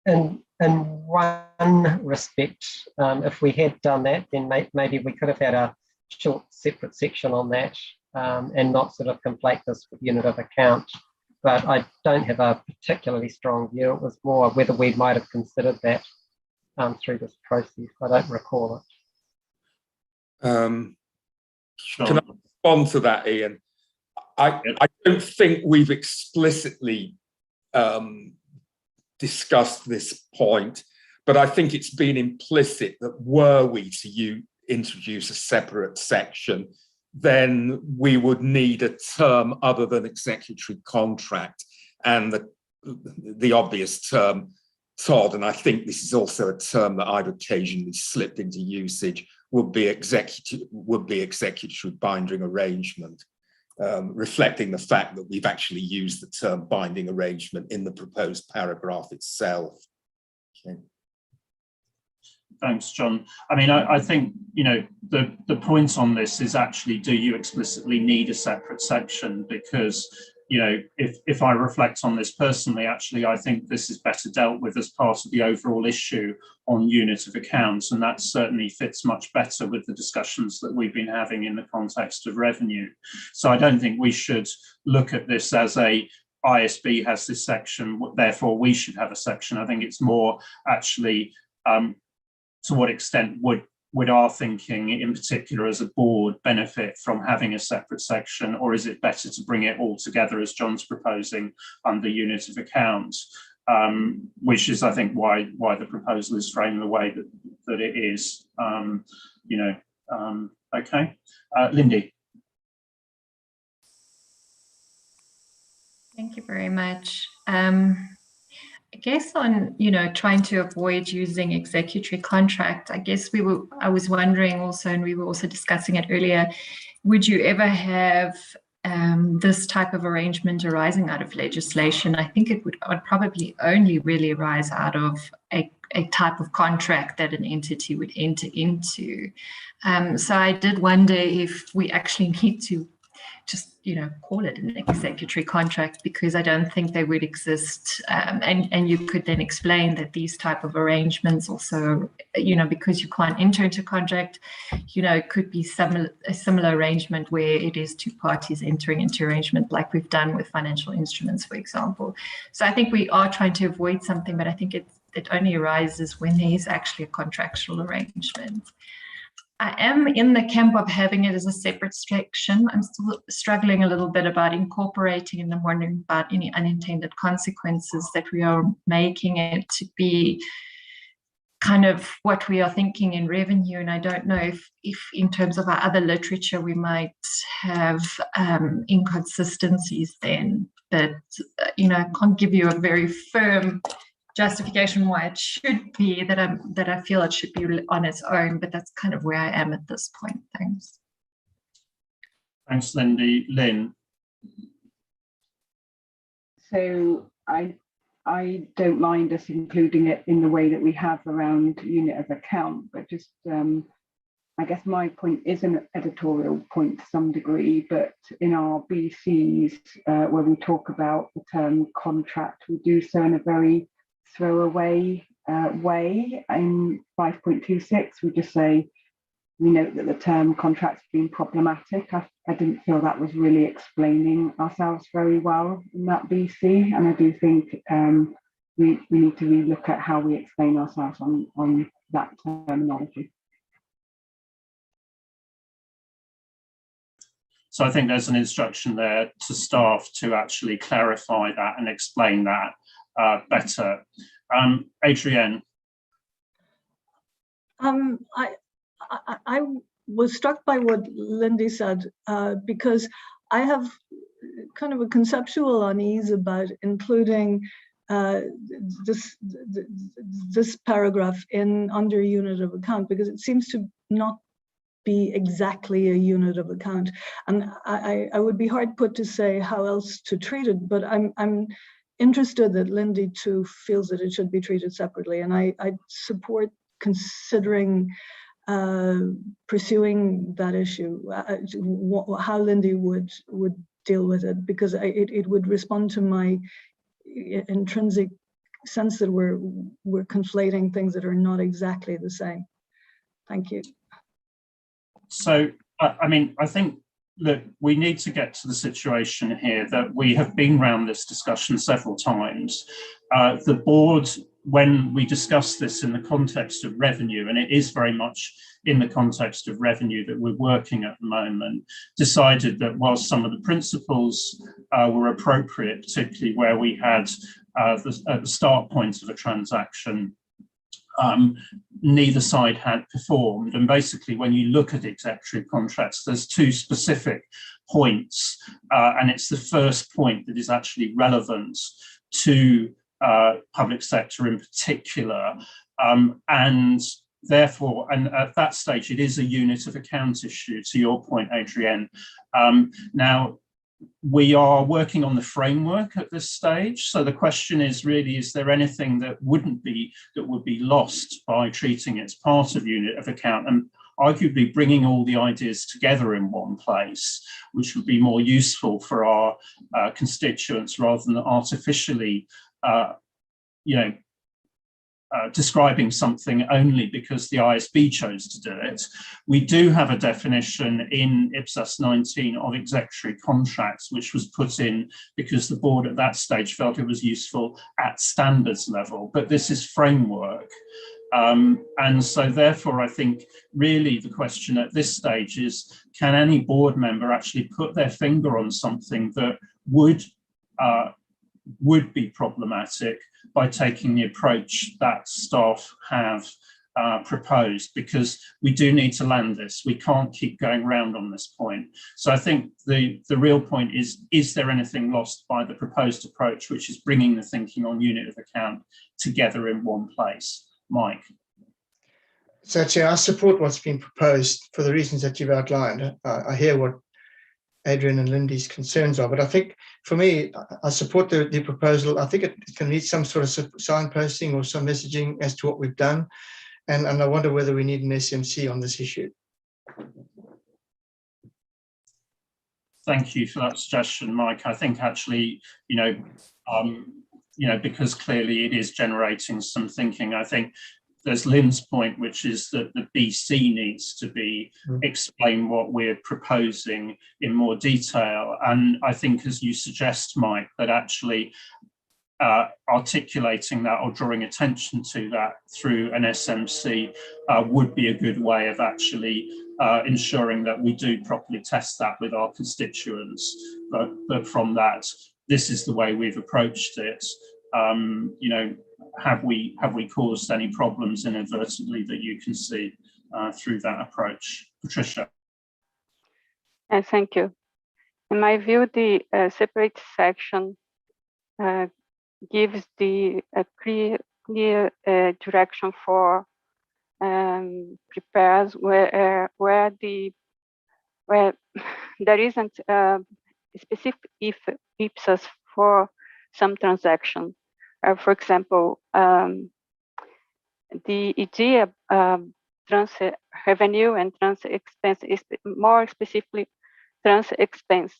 in one respect, if we had done that, then maybe we could have had a short separate section on that and not sort of conflate this with unit of account. But I don't have a particularly strong view. It was more whether we might have considered that through this process. I don't recall it. Can I respond to that, Ian? I don't think we've explicitly discussed this point, but I think it's been implicit that were we to introduce a separate section, then we would need a term other than executory contract, and the obvious term, Todd, and I think this is also a term that I've occasionally slipped into usage, would be executory binding arrangement, reflecting the fact that we've actually used the term binding arrangement in the proposed paragraph itself. Okay. Thanks, John. I mean, I think, you know, the point on this is actually, do you explicitly need a separate section? Because, you know, if I reflect on this personally, actually, I think this is better dealt with as part of the overall issue on unit of accounts, and that certainly fits much better with the discussions that we've been having in the context of revenue. So I don't think we should look at this as a ISB has this section, therefore we should have a section. I think it's more actually to what extent would our thinking, in particular as a board, benefit from having a separate section, or is it better to bring it all together as John's proposing under unit of account, which is, I think, why the proposal is framed the way that it is. You know, okay, Lindy. Thank you very much. I guess on, you know, trying to avoid using executory contract, I guess I was wondering also, and we were also discussing it earlier, would you ever have this type of arrangement arising out of legislation? I think it would probably only really arise out of a type of contract that an entity would enter into. So I did wonder if we actually need to just, you know, call it an executory contract, because I don't think they would exist. And you could then explain that these type of arrangements also, you know, because you can't enter into contract, you know, it could be a similar arrangement where it is two parties entering into arrangement, like we've done with financial instruments, for example. So I think we are trying to avoid something, but I think it only arises when there is actually a contractual arrangement. I am in the camp of having it as a separate section. I'm still struggling a little bit about incorporating, and I'm wondering about any unintended consequences that we are making it to be kind of what we are thinking in revenue. And I don't know if in terms of our other literature, we might have inconsistencies then that, you know, I can't give you a very firm justification why it should be that I feel it should be on its own, but that's kind of where I am at this point. Thanks. Thanks, Lindy. Lynn. So I don't mind us including it in the way that we have around unit of account, but just I guess my point is an editorial point to some degree, but in our BCs where we talk about the term contract, we do so in a very throwaway way. In 5.26, we just say, we note that the term contract's been problematic. I didn't feel that was really explaining ourselves very well in that BC, and I do think we need to relook at how we explain ourselves on that terminology. So I think there's an instruction there to staff to actually clarify that and explain that better. Adrienne. I was struck by what Lindy said because I have kind of a conceptual unease about including this paragraph in under unit of account, because it seems to not be exactly a unit of account. And I would be hard put to say how else to treat it, but I'm interested that Lindy too feels that it should be treated separately. And I support considering pursuing that issue, how Lindy would deal with it, because it would respond to my intrinsic sense that we're conflating things that are not exactly the same. Thank you. So, I mean, I think that we need to get to the situation here that we have been around this discussion several times. The board, when we discussed this in the context of revenue, and it is very much in the context of revenue that we're working at the moment, decided that while some of the principles were appropriate, particularly where we had at the start point of a transaction, neither side had performed. And basically, when you look at executive contracts, there's two specific points, and it's the first point that is actually relevant to public sector in particular, and therefore, and at that stage, it is a unit of account issue, to your point, Adrienne. Now, we are working on the framework at this stage. So the question is really, is there anything that would be lost by treating it as part of unit of account, and arguably bringing all the ideas together in one place, which would be more useful for our constituents rather than artificially, describing something only because the ISB chose to do it. We do have a definition in IPSAS 19 of executory contracts, which was put in because the board at that stage felt it was useful at standards level, but this is framework. And so therefore, I think really the question at this stage is, can any board member actually put their finger on something that would be problematic by taking the approach that staff have proposed, because we do need to land this. We can't keep going round on this point. So I think the real point is there anything lost by the proposed approach, which is bringing the thinking on unit of account together in one place? Mike. So, Chair, I support what's been proposed for the reasons that you've outlined. I hear what Adrienne and Lindy's concerns are, but I think for me, I support the proposal. I think it can need some sort of signposting or some messaging as to what we've done. And I wonder whether we need an SMC on this issue. Thank you for that suggestion, Mike. I think actually, because clearly it is generating some thinking. I think there's Lynn's point, which is that the BC needs to be explain what we're proposing in more detail. And I think, as you suggest, Mike, that actually articulating that or drawing attention to that through an SMC would be a good way of actually ensuring that we do properly test that with our constituents. But from that, this is the way we've approached it. Have we caused any problems inadvertently that you can see through that approach? Patricia. Thank you. In my view, the separate section gives the clear direction for prepares where there isn't a specific IPSAS for some transaction. For example, the idea transfer revenue and transfer expense is more specifically transfer expense.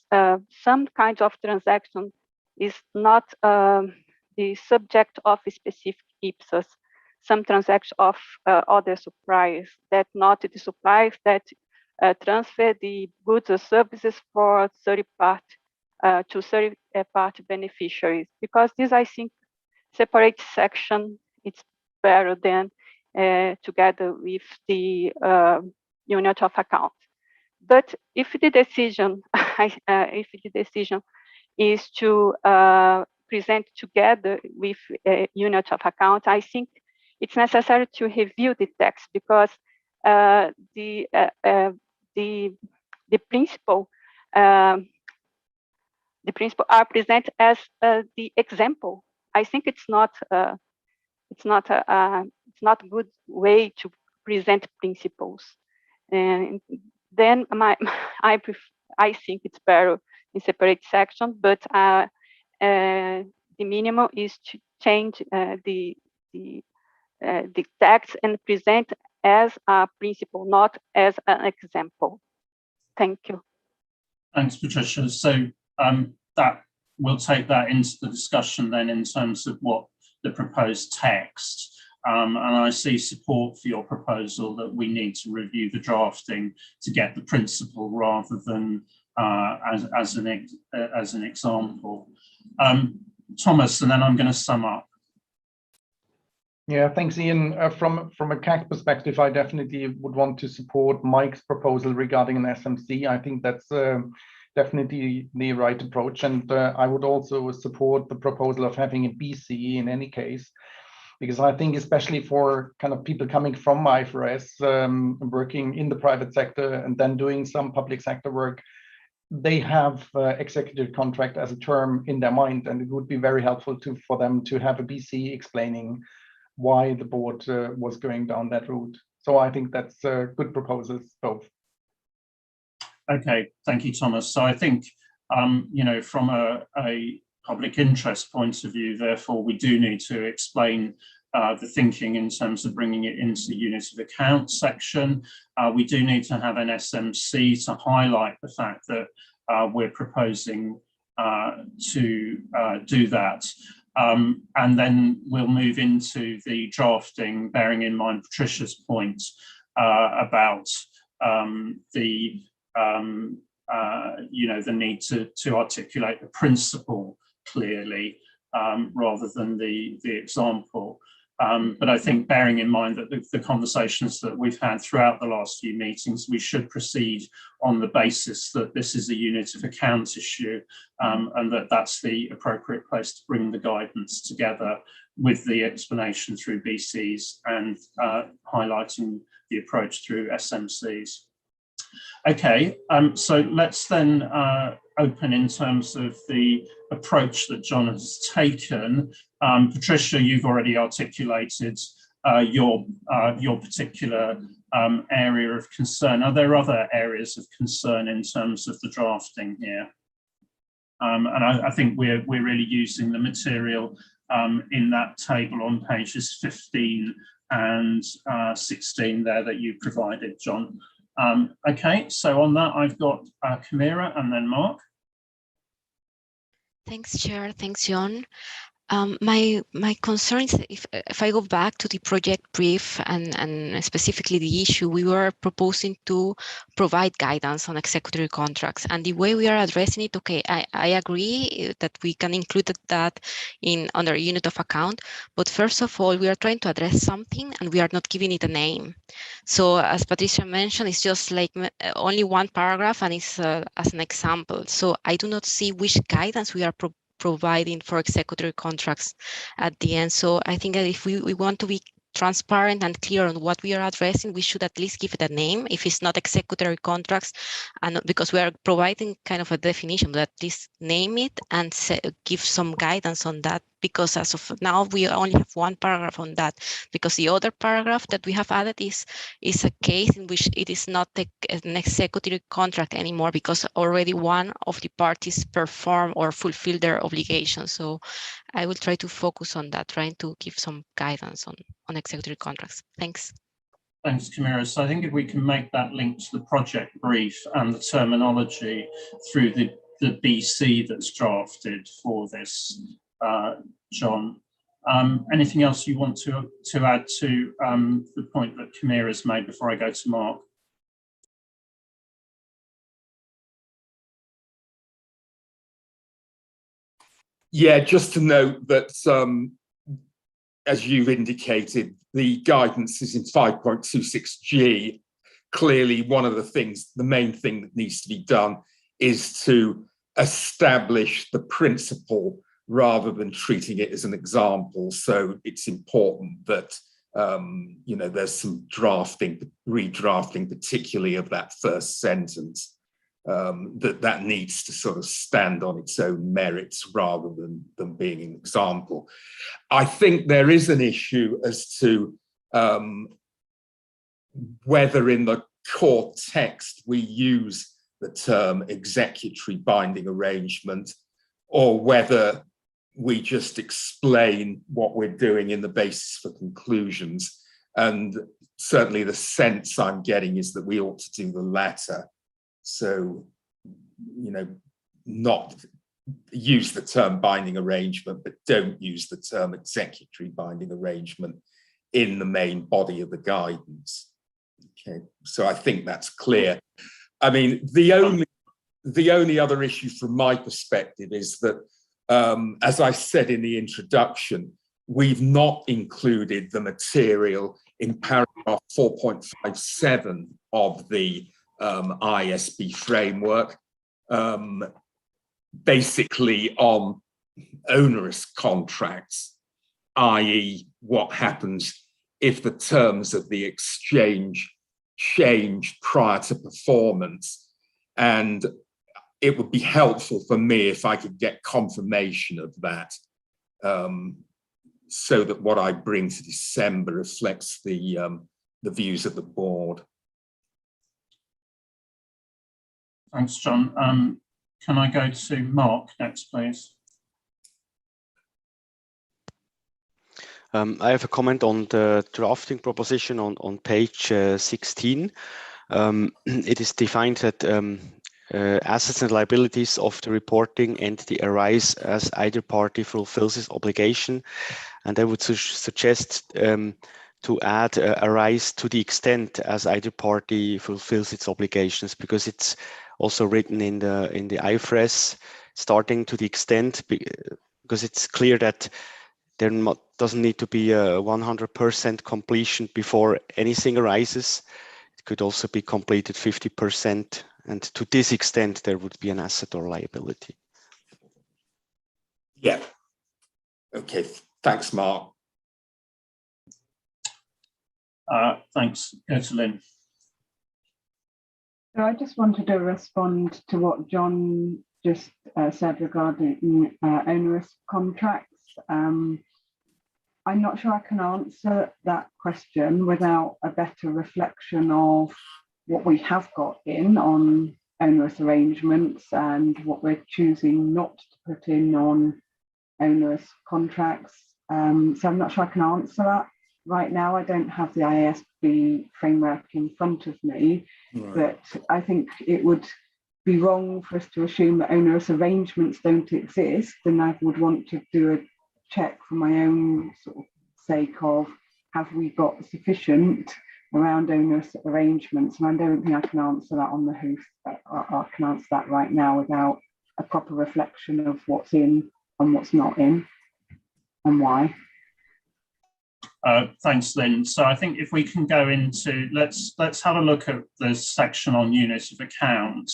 Some kinds of transaction is not the subject of a specific IPSAS. Some transaction of other suppliers that not the suppliers that transfer the goods or services for to third-party beneficiaries. Because this, I think, separate section, it's better than together with the unit of account. But if the decision, is to present together with a unit of account, I think it's necessary to review the text, because the principle are presented as the example. I think it's not a good way to present principles. And then I think it's better in separate sections, but the minimum is to change the text and present as a principle, not as an example. Thank you. Thanks, Patricia. So that we'll take that into the discussion then in terms of what the proposed text. And I see support for your proposal that we need to review the drafting to get the principle rather than as an example. Thomas, and then I'm going to sum up. Yeah, thanks, Ian. From a CAC perspective, I definitely would want to support Mike's proposal regarding an SMC. I think that's definitely the right approach. And I would also support the proposal of having a BC in any case, because I think especially for kind of people coming from IFRS, working in the private sector and then doing some public sector work, they have executive contract as a term in their mind, and it would be very helpful for them to have a BC explaining why the board was going down that route. So I think that's good proposals, both. Okay, thank you, Thomas. So I think, you know, from a public interest point of view, therefore, we do need to explain the thinking in terms of bringing it into the unit of account section. We do need to have an SMC to highlight the fact that we're proposing to do that. And then we'll move into the drafting, bearing in mind Patricia's point about you know, the need to articulate the principle clearly rather than the example. But I think bearing in mind that the conversations that we've had throughout the last few meetings, we should proceed on the basis that this is a unit of account issue and that that's the appropriate place to bring the guidance together with the explanation through BCs and highlighting the approach through SMCs. Okay, so let's then open in terms of the approach that John has taken. Patricia, you've already articulated your particular area of concern. Are there other areas of concern in terms of the drafting here? And I think we're really using the material in that table on pages 15 and 16 there that you provided, John. Okay, so on that, I've got Camira and then Mark. Thanks, Chair. Thanks, John. My concern is if I go back to the project brief and specifically the issue, we were proposing to provide guidance on executory contracts, and the way we are addressing it, okay, I agree that we can include that under unit of account, but first of all, we are trying to address something and we are not giving it a name. So as Patricia mentioned, it's just like only one paragraph and it's as an example. So I do not see which guidance we are providing for executory contracts at the end. So I think that if we want to be transparent and clear on what we are addressing, we should at least give it a name if it's not executory contracts, and because we are providing kind of a definition, but at least name it and give some guidance on that, because as of now we only have one paragraph on that, because the other paragraph that we have added is a case in which it is not an executory contract anymore, because already one of the parties perform or fulfill their obligations. So I will try to focus on that, trying to give some guidance on executory contracts. Thanks. Thanks, Camira. So I think if we can make that link to the project brief and the terminology through the BC that's drafted for this, John. Anything else you want to add to the point that Camira's made before I go to Mark? Yeah, just to note that, as you've indicated, the guidance is in 5.26G. Clearly, one of the things, the main thing that needs to be done is to establish the principle rather than treating it as an example. So it's important that, you know, there's some redrafting, particularly of that first sentence. That needs to sort of stand on its own merits rather than being an example. I think there is an issue as to whether in the core text we use the term executory binding arrangement, or whether we just explain what we're doing in the basis for conclusions. And certainly the sense I'm getting is that we ought to do the latter. So, you know, not use the term binding arrangement, but don't use the term executory binding arrangement in the main body of the guidance. Okay, so I think that's clear. I mean, the only other issue from my perspective is that, as I said in the introduction, we've not included the material in paragraph 4.57 of the ISB framework, basically on onerous contracts, i.e. what happens if the terms of the exchange change prior to performance. And it would be helpful for me if I could get confirmation of that, so that what I bring to December reflects the views of the board. Thanks, John. Can I go to Mark next, please? I have a comment on the drafting proposition on page 16. It is defined that assets and liabilities of the reporting entity arise as either party fulfills its obligation. And I would suggest to add arise to the extent as either party fulfills its obligations, because it's also written in the IFRS, starting to the extent, because it's clear that there doesn't need to be a 100% completion before anything arises. It could also be completed 50%, and to this extent there would be an asset or liability. Yeah. Okay. Thanks, Mark. Thanks. Go to Lynn. So I just wanted to respond to what John just said regarding onerous contracts. I'm not sure I can answer that question without a better reflection of what we have got in on onerous arrangements and what we're choosing not to put in on onerous contracts. So I'm not sure I can answer that right now. I don't have the ISB framework in front of me, but I think it would be wrong for us to assume that onerous arrangements don't exist, and I would want to do a check for my own sort of sake of, have we got sufficient around onerous arrangements? And I don't think I can answer that on the hoof. I can answer that right now without a proper reflection of what's in and what's not in and why. Thanks, Lynn. So I think if we can go into, let's have a look at the section on units of account,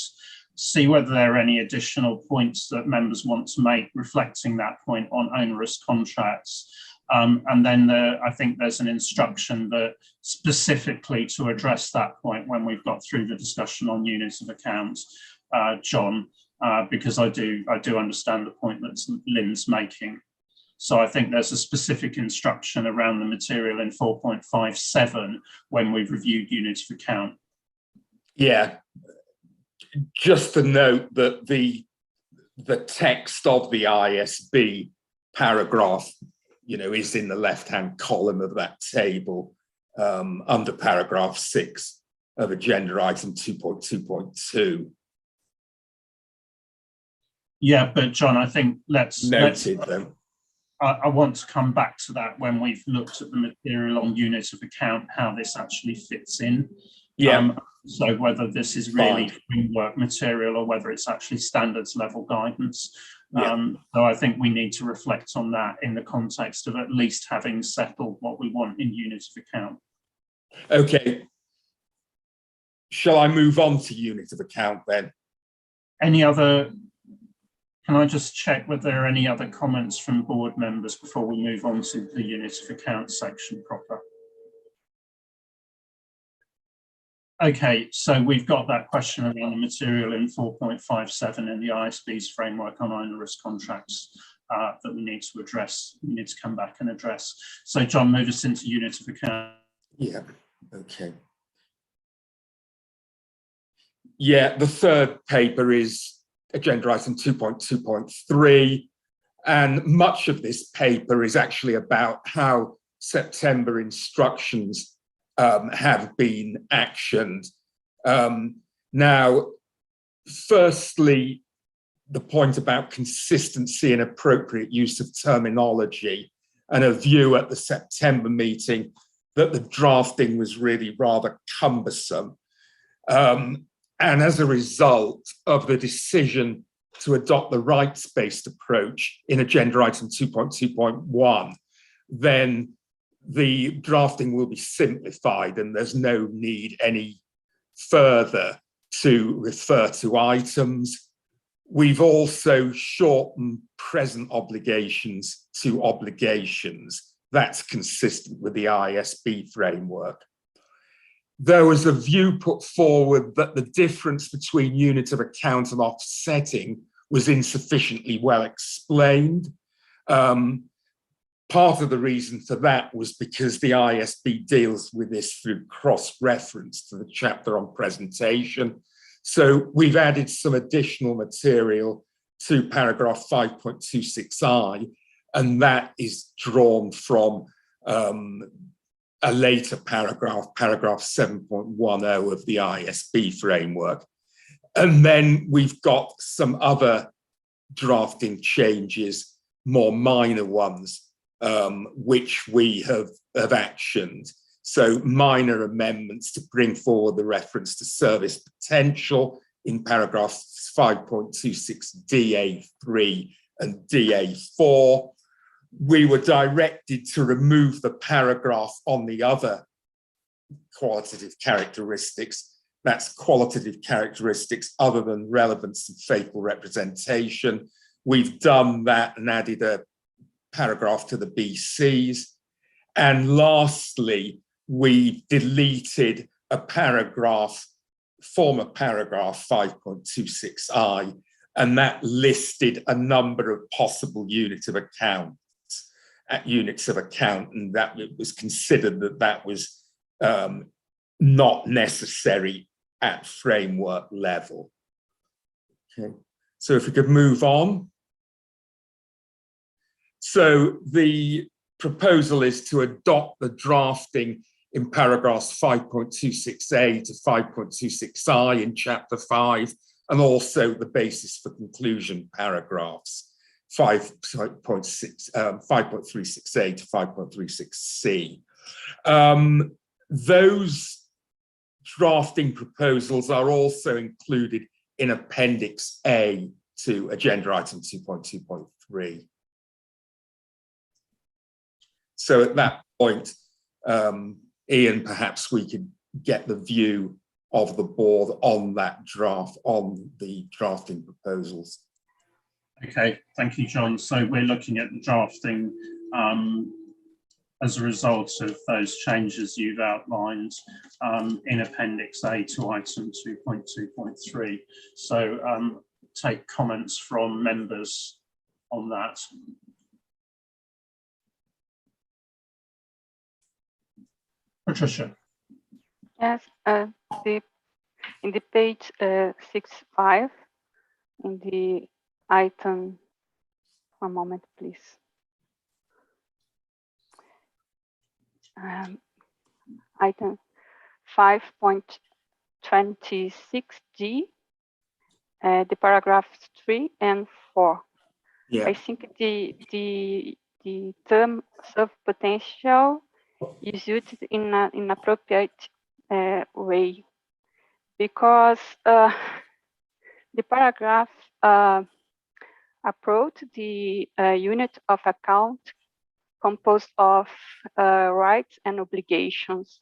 see whether there are any additional points that members want to make reflecting that point on onerous contracts. And then I think there's an instruction that specifically to address that point when we've got through the discussion on units of account, John, because I do understand the point that Lynn's making. So I think there's a specific instruction around the material in 4.57 when we've reviewed units of account. Yeah, just to note that the text of the ISB paragraph, you know, is in the left-hand column of that table under paragraph 6 of agenda item 2.2.2. Yeah, but John, I think noted them. I want to come back to that when we've looked at the material on units of account, how this actually fits in. Yeah. So whether this is really framework material or whether it's actually standards level guidance. Yeah. So I think we need to reflect on that in the context of at least having settled what we want in units of account. Okay. Shall I move on to unit of account then? Any other? Can I just check whether there are any other comments from board members before we move on to the units of account section proper? Okay, so we've got that question around the material in 4.57 in the ISB's framework on onerous contracts that we need to address. We need to come back and address. So John, move us into units of account. Yeah, okay. Yeah, the third paper is Agenda Item 2.2.3, and much of this paper is actually about how September instructions have been actioned. Now, firstly, the point about consistency and appropriate use of terminology, and a view at the September meeting that the drafting was really rather cumbersome. And as a result of the decision to adopt the rights-based approach in Agenda Item 2.2.1, then the drafting will be simplified and there's no need any further to refer to items. We've also shortened present obligations to obligations. That's consistent with the ISB framework. There was a view put forward that the difference between unit of account and offsetting was insufficiently well explained. Part of the reason for that was because the ISB deals with this through cross-reference to the chapter on presentation. So we've added some additional material to paragraph 5.26i, and that is drawn from a later paragraph, paragraph 7.10 of the ISB framework. And then we've got some other drafting changes, more minor ones, which we have actioned. So minor amendments to bring forward the reference to service potential in paragraphs 5.26 DA3 and DA4. We were directed to remove the paragraph on the other qualitative characteristics. That's qualitative characteristics other than relevance and faithful representation. We've done that and added a paragraph to the BCs. And lastly, we deleted a paragraph, former paragraph 5.26i, and that listed a number of possible units of account, and that it was considered that that was not necessary at framework level. Okay, so if we could move on. So the proposal is to adopt the drafting in paragraphs 5.26a to 5.26i in chapter 5, and also the basis for conclusion paragraphs 5.36a to 5.36c. Those drafting proposals are also included in Appendix A to Agenda Item 2.2.3. So at that point, Ian, perhaps we could get the view of the board on that draft, on the drafting proposals. Okay, thank you, John. So we're looking at the drafting as a result of those changes you've outlined in Appendix A to Item 2.2.3. So take comments from members on that. Patricia. Yes, in the page 6.5, in the item, one moment, please. Item 5.26G, the paragraphs 3 and 4. Yeah. I think the term serve potential is used in an inappropriate way, because the paragraph approach the unit of account composed of rights and obligations.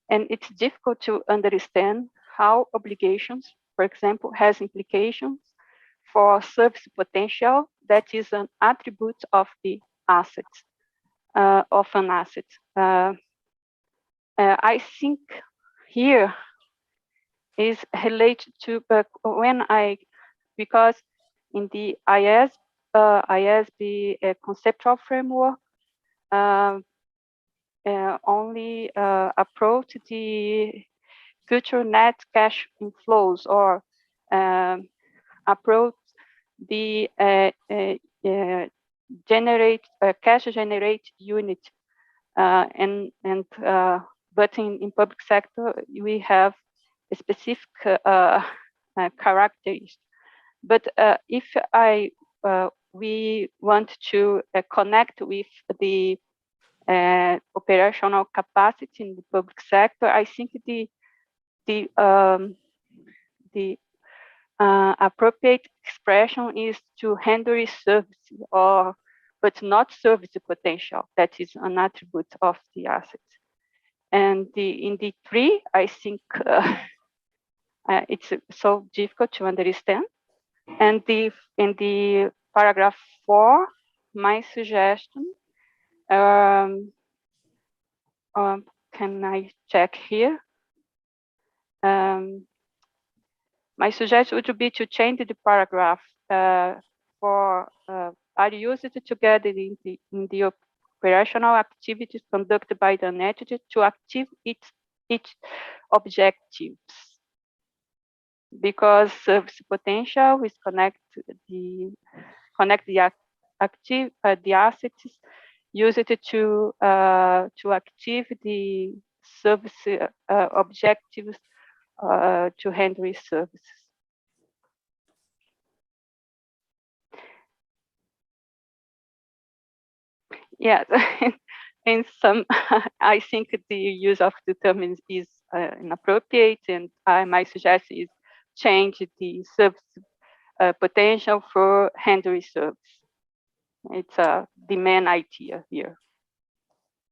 And it's difficult to understand how obligations, for example, has implications for service potential that is an attribute of the asset, of an asset. I think here is related to, but because in the ISB conceptual framework, only approach the future net cash inflows or approach the cash generate unit, but in public sector we have a specific characteristics. But if we want to connect with the operational capacity in the public sector, I think the appropriate expression is to handle service but not service potential. That is an attribute of the asset. And in the 3, I think it's so difficult to understand. And in the paragraph 4, my suggestion, can I check here? My suggestion would be to change the paragraph for are used together in the operational activities conducted by the entity to achieve its objectives. Because service potential is connect the assets used to achieve the service objectives to handle services. Yeah, in some, I think the use of the term is inappropriate, and my suggestion is change the service potential for handling service. It's the main idea here.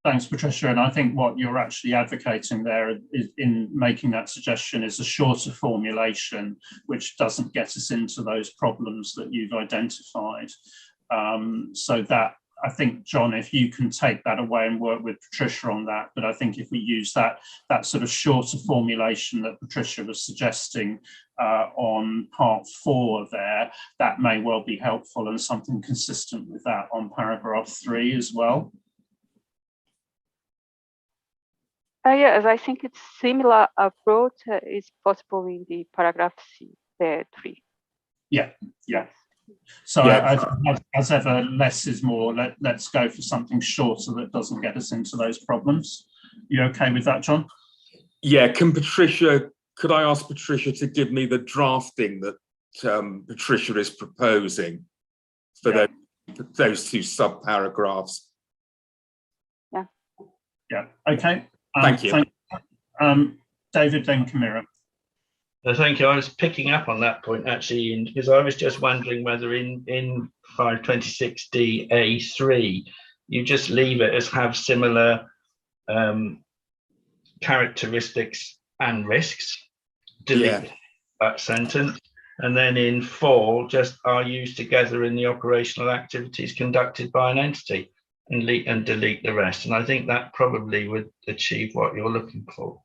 Thanks, Patricia. And I think what you're actually advocating there is, in making that suggestion, is a shorter formulation, which doesn't get us into those problems that you've identified. So that, I think, John, if you can take that away and work with Patricia on that, but I think if we use that sort of shorter formulation that Patricia was suggesting on part 4 there, that may well be helpful, and something consistent with that on paragraph 3 as well. Yes, I think it's similar approach is possible in the paragraph 3. Yeah. So yeah. As ever, less is more. Let's go for something shorter that doesn't get us into those problems. You okay with that, John? Yeah. Could I ask Patricia to give me the drafting that Patricia is proposing for those 2 sub-paragraphs? Yeah. Okay. Thank you. David, then Camilla. Thank you. I was picking up on that point actually, because I was just wondering whether in 526DA3 you just leave it as have similar characteristics and risks. Delete that sentence, and then in 4 just are used together in the operational activities conducted by an entity, and delete the rest. And I think that probably would achieve what you're looking for.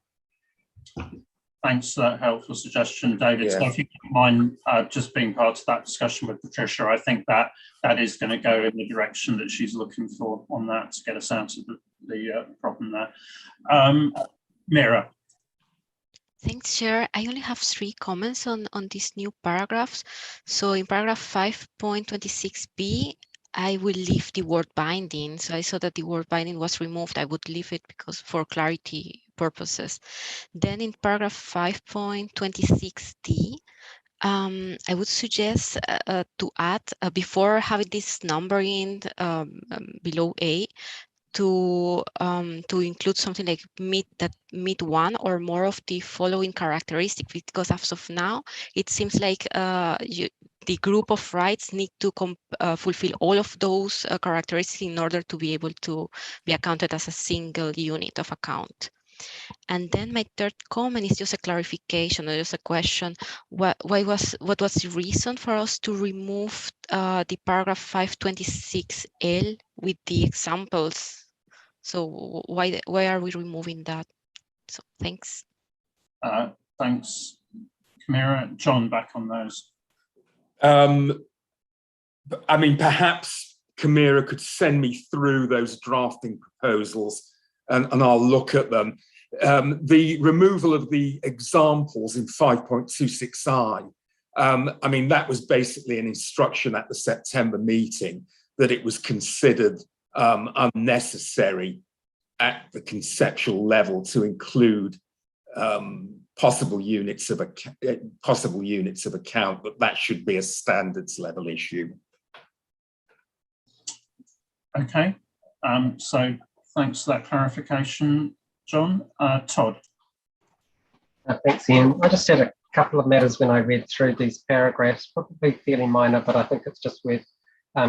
Thanks for that helpful suggestion, David. Yeah. So if you don't mind just being part of that discussion with Patricia, I think that is going to go in the direction that she's looking for on that to get us out of the problem there. Mira. Thanks, Chair. I only have 3 comments on these new paragraphs. So in paragraph 5.26b, I will leave the word binding. So I saw that the word binding was removed. I would leave it because for clarity purposes. Then in paragraph 5.26d, I would suggest to add, before having this numbering below A, to include something like meet 1 or more of the following characteristics, because as of now, it seems like the group of rights need to fulfill all of those characteristics in order to be able to be accounted as a single unit of account. And then my 3rd comment is just a clarification, or just a question. What was the reason for us to remove the paragraph 526L with the examples? So why are we removing that? So thanks. Thanks, Camilla. John, back on those. I mean, perhaps Camilla could send me through those drafting proposals and I'll look at them. The removal of the examples in 5.26i, I mean, that was basically an instruction at the September meeting that it was considered unnecessary at the conceptual level to include possible units of account, but that should be a standards level issue. Okay, so thanks for that clarification, John. Todd. Thanks, Ian. I just had a couple of matters when I read through these paragraphs, probably fairly minor, but I think it's just worth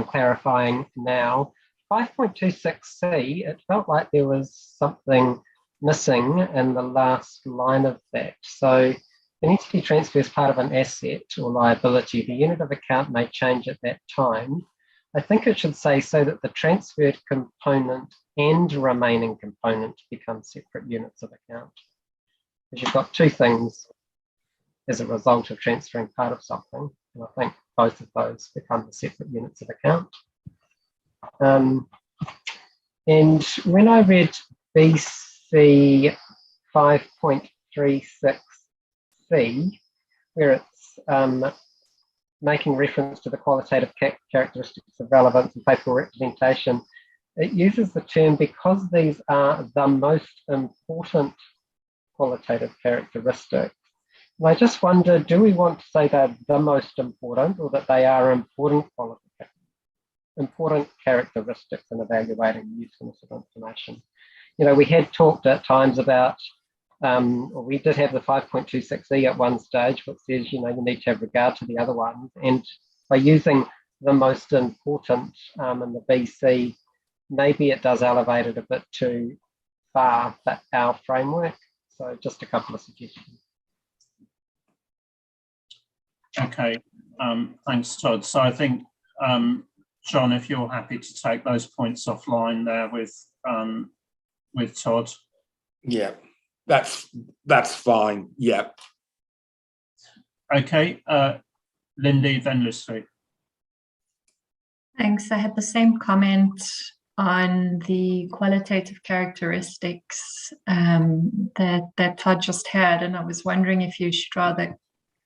clarifying now. 5.26c, it felt like there was something missing in the last line of that. So an entity transfers part of an asset or liability. The unit of account may change at that time. I think it should say so that the transferred component and remaining component become separate units of account. Because you've got two things as a result of transferring part of something. And I think both of those become the separate units of account. And when I read BC 5.36c, where it's making reference to the qualitative characteristics of relevance and faithful representation, it uses the term because these are the most important qualitative characteristics. And I just wonder, do we want to say they're the most important or that they are important characteristics in evaluating the usefulness of information? You know, we had talked at times about, or we did have the 5.26e at one stage, which says, you know, you need to have regard to the other ones. And by using the most important in the BC, maybe it does elevate it a bit too far for our framework. So just a couple of suggestions. Okay, thanks, Todd. So I think, John, if you're happy to take those points offline there with Todd. Yeah, that's fine. Yeah. Okay, Lindy, then Lucy. Thanks. I had the same comment on the qualitative characteristics that Todd just had, and I was wondering if you should rather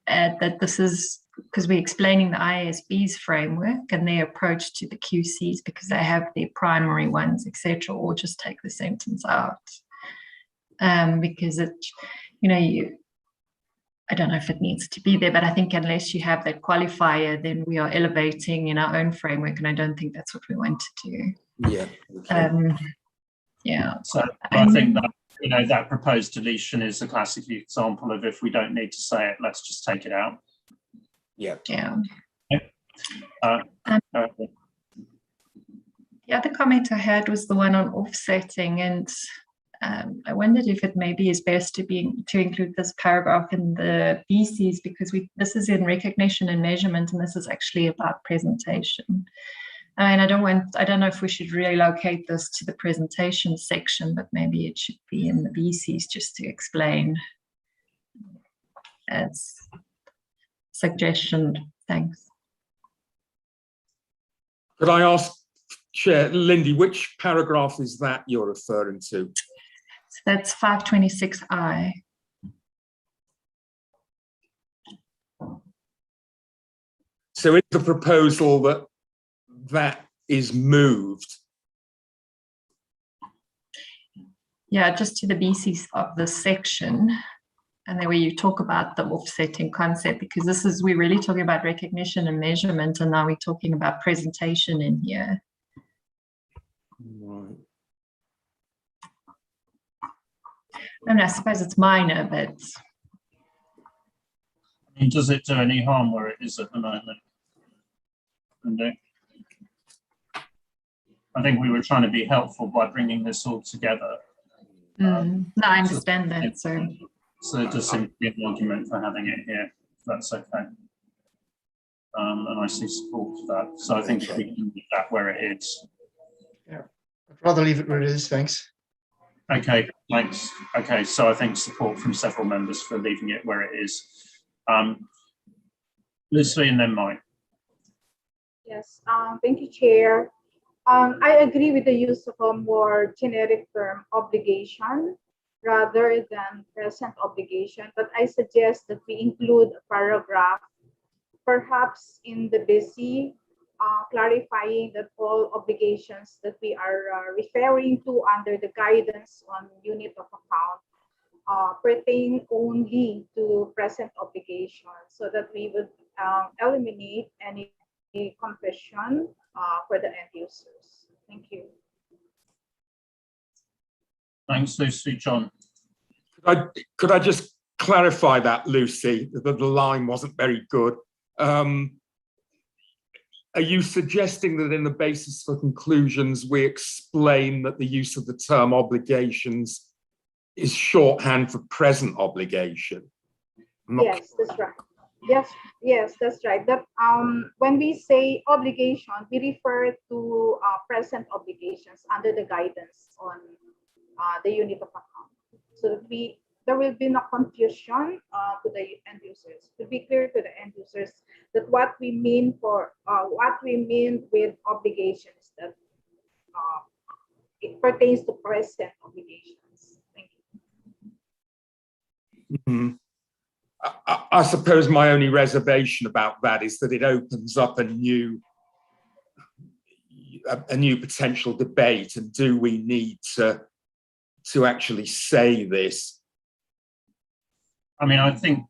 add that this is because we're explaining the IASB's framework and their approach to the QCs because they have their primary ones, etc., or just take the sentence out because it, you know, I don't know if it needs to be there, but I think unless you have that qualifier, then we are elevating in our own framework, and I don't think that's what we want to do. Yeah. Okay. Yeah. So I think that, you know, that proposed deletion is a classic example of if we don't need to say it, let's just take it out. Yeah. Yeah. The other comment I had was the one on offsetting, and I wondered if it maybe is best to include this paragraph in the BCs because this is in recognition and measurement, and this is actually about presentation. I mean, I don't know if we should relocate this to the presentation section, but maybe it should be in the BCs just to explain as suggestion. Thanks. Could I ask, Chair, Lindy, which paragraph is that you're referring to? So that's 526I. So is the proposal that is moved? Yeah, just to the BCs of this section. And then where you talk about the offsetting concept, because we're really talking about recognition and measurement, and now we're talking about presentation in here. Right. I mean, I suppose it's minor, but. I mean, does it do any harm where it is at the moment? I think we were trying to be helpful by bringing this all together. No, I understand that. So there does seem to be an argument for having it here, if that's okay. And I see support for that. So I think if we can leave that where it is. Yeah, I'd rather leave it where it is, thanks. Okay, thanks. Okay, so I think support from several members for leaving it where it is. Lucy and then Mike. Yes, thank you, Chair. I agree with the use of a more generic term, obligation, rather than present obligation. But I suggest that we include a paragraph, perhaps in the BC, clarifying that all obligations that we are referring to under the guidance on unit of account pertain only to present obligations, so that we would eliminate any confusion for the end users. Thank you. Thanks, Lucy. John. Could I just clarify that, Lucy? The line wasn't very good. Are you suggesting that in the basis for conclusions, we explain that the use of the term obligations is shorthand for present obligation? Yes, that's right. Yes, that's right. That when we say obligation, we refer to present obligations under the guidance on the unit of account. So that there will be no confusion to the end users. To be clear to the end users that what we mean with obligations, that it pertains to present obligations. Thank you. Mm-hmm. I suppose my only reservation about that is that it opens up a new potential debate. And do we need to actually say this? I mean, I think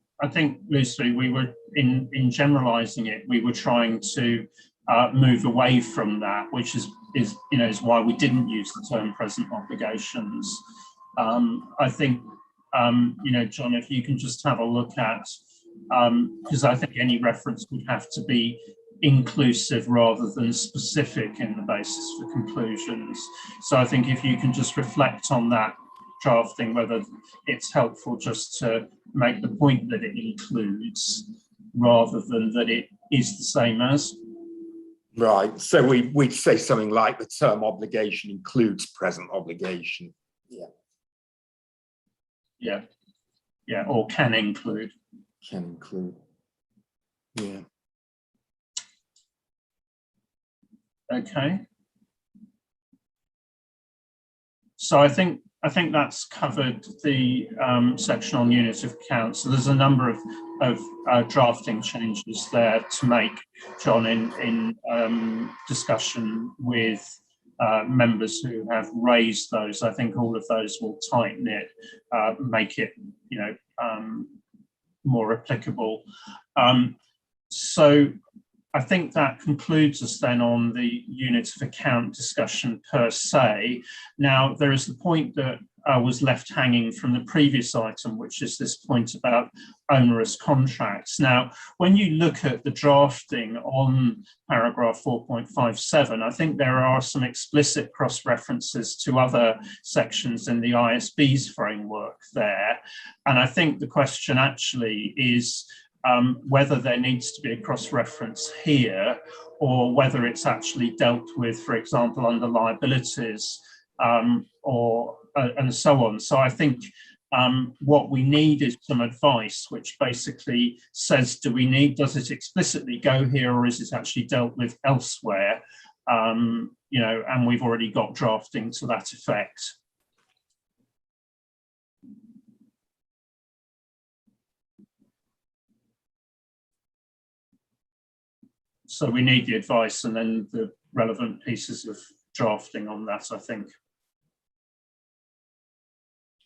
Lucy, we were in generalizing it, we were trying to move away from that, which is why we didn't use the term present obligations. I think John, if you can just have a look at, because I think any reference would have to be inclusive rather than specific in the basis for conclusions. So I think if you can just reflect on that drafting, whether it's helpful just to make the point that it includes rather than that it is the same as. Right, so we'd say something like the term obligation includes present obligation. Yeah, or can include. Can include, yeah. Okay. So I think that's covered the section on units of account. So there's a number of drafting changes there to make, John, in discussion with members who have raised those. I think all of those will tighten it, make it more applicable. So I think that concludes us then on the units of account discussion per se. Now, there is the point that was left hanging from the previous item, which is this point about onerous contracts. Now, when you look at the drafting on paragraph 4.57, I think there are some explicit cross-references to other sections in the ISB's framework there. And I think the question actually is whether there needs to be a cross-reference here or whether it's actually dealt with, for example, under liabilities and so on. So I think what we need is some advice, which basically says, does it explicitly go here or is it actually dealt with elsewhere? And we've already got drafting to that effect. So we need the advice and then the relevant pieces of drafting on that, I think.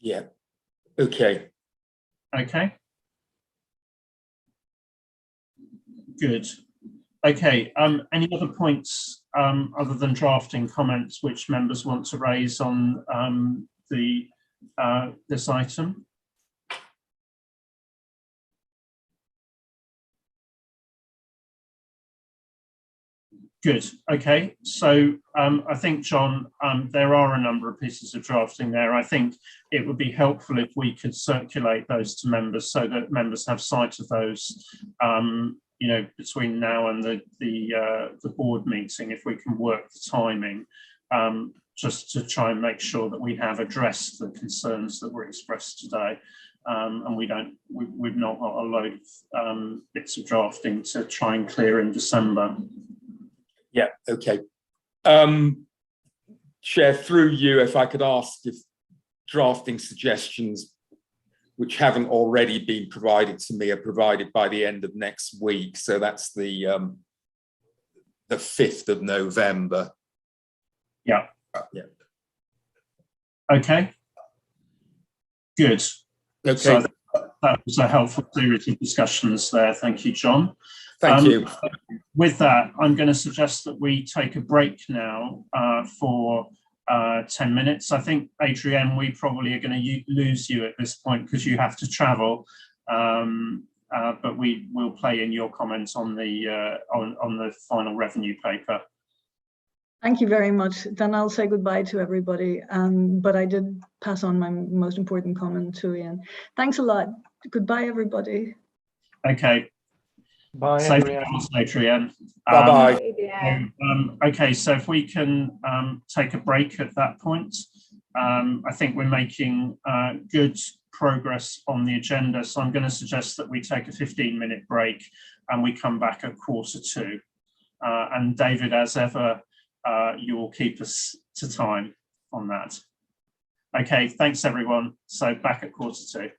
Yeah, okay. Okay. Good. Okay, any other points other than drafting comments which members want to raise on this item? Good. Okay. So I think, John, there are a number of pieces of drafting there. I think it would be helpful if we could circulate those to members so that members have sight of those, between now and the board meeting, if we can work the timing, just to try and make sure that we have addressed the concerns that were expressed today. And we've not got a load of bits of drafting to try and clear in December. Yeah, okay. Chair, through you, if I could ask if drafting suggestions which haven't already been provided to me are provided by the end of next week. So that's the 5th of November. Yeah. Yeah. Okay. Good. Okay. So that was a helpful series of discussions there. Thank you, John. Thank you. With that, I'm going to suggest that we take a break now for 10 minutes. I think, Adrienne, we probably are going to lose you at this point because you have to travel. But we will play in your comments on the final revenue paper. Thank you very much. Then I'll say goodbye to everybody. But I did pass on my most important comment to Ian. Thanks a lot. Goodbye, everybody. Okay. Bye, Safe Adrienne. travels, Adrienne. Bye-bye. Okay, so if we can take a break at that point, I think we're making good progress on the agenda. So I'm going to suggest that we take a 15-minute break and we come back at 1:45. And David, as ever, you will keep us to time on that. Okay, thanks everyone. So back at 1:45.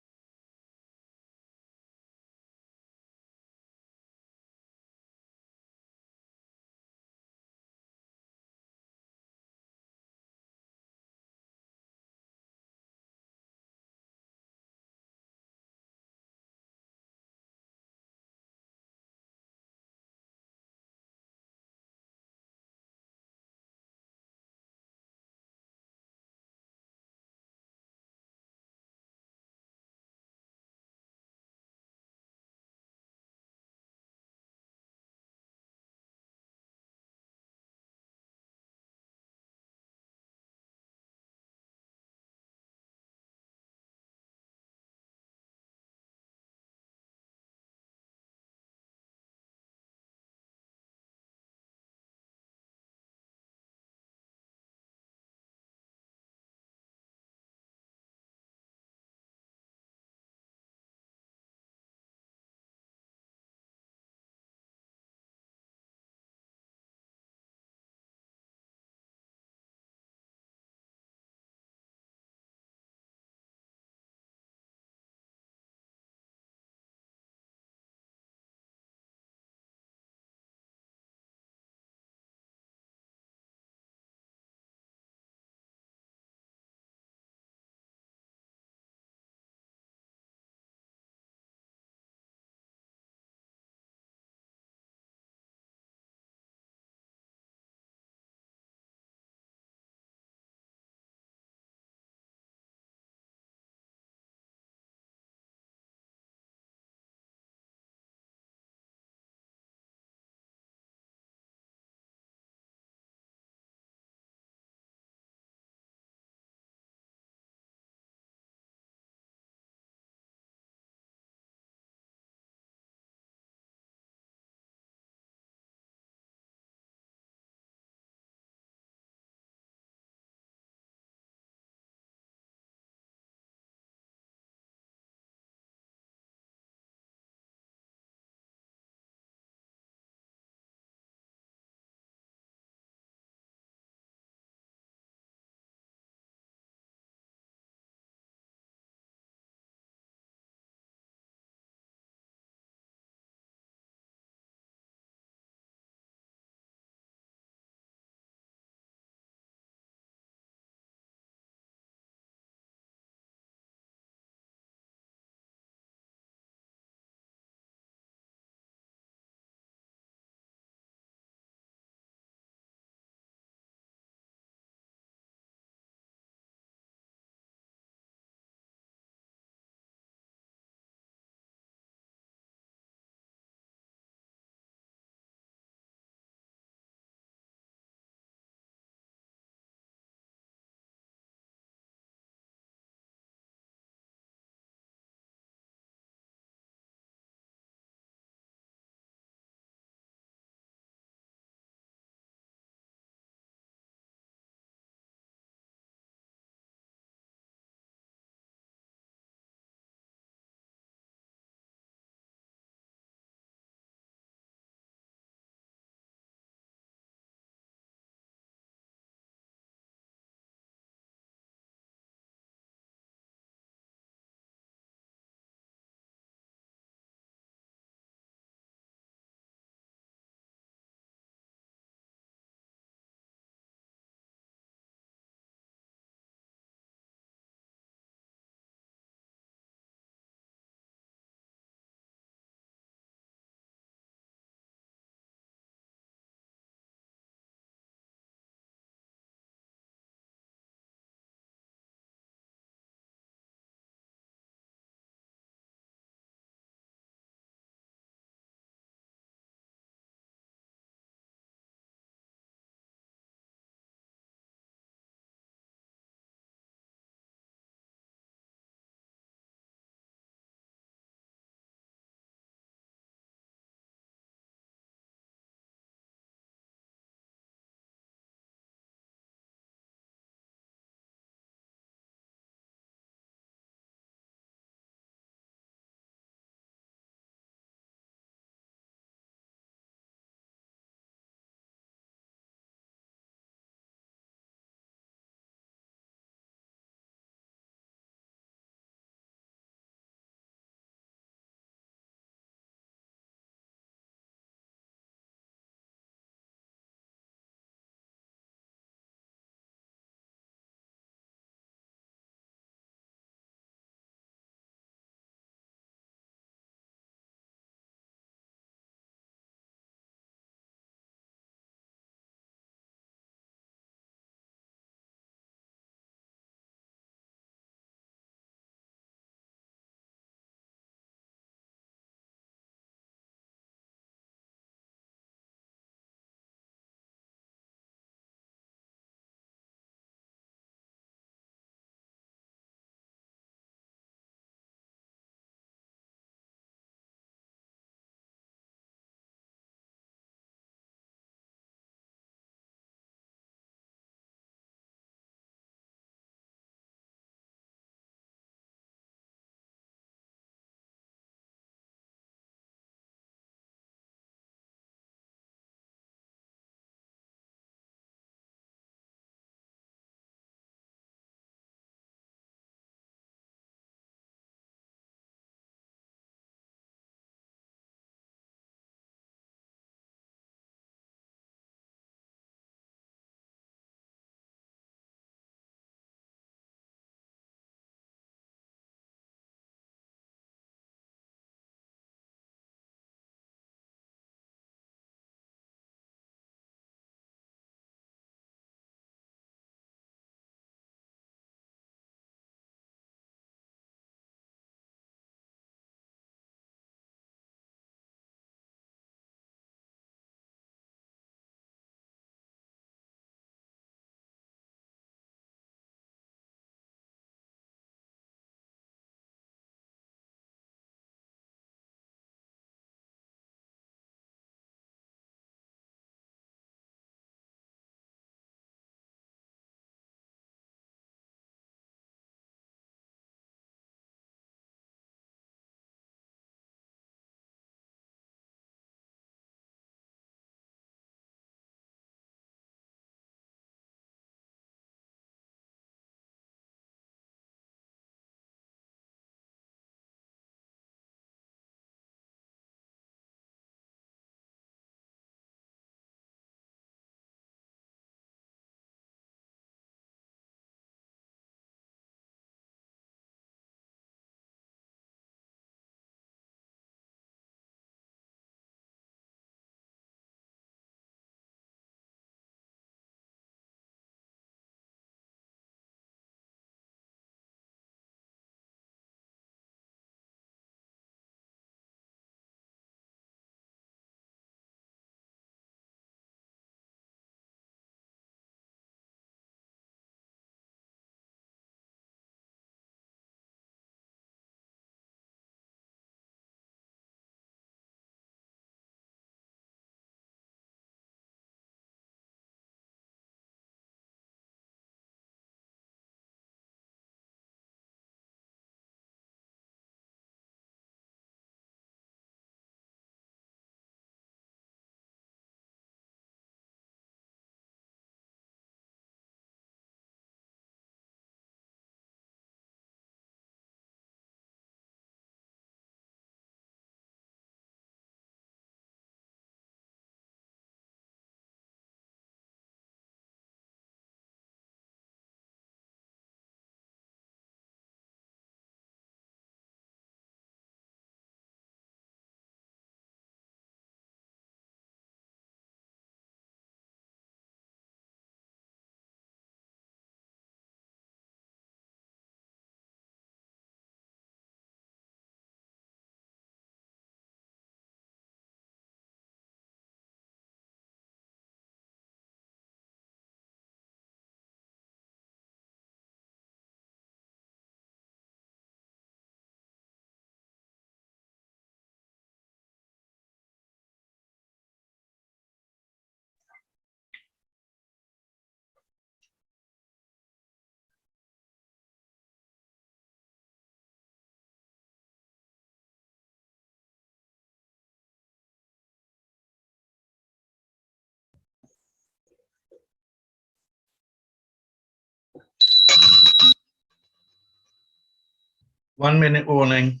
1 minute warning.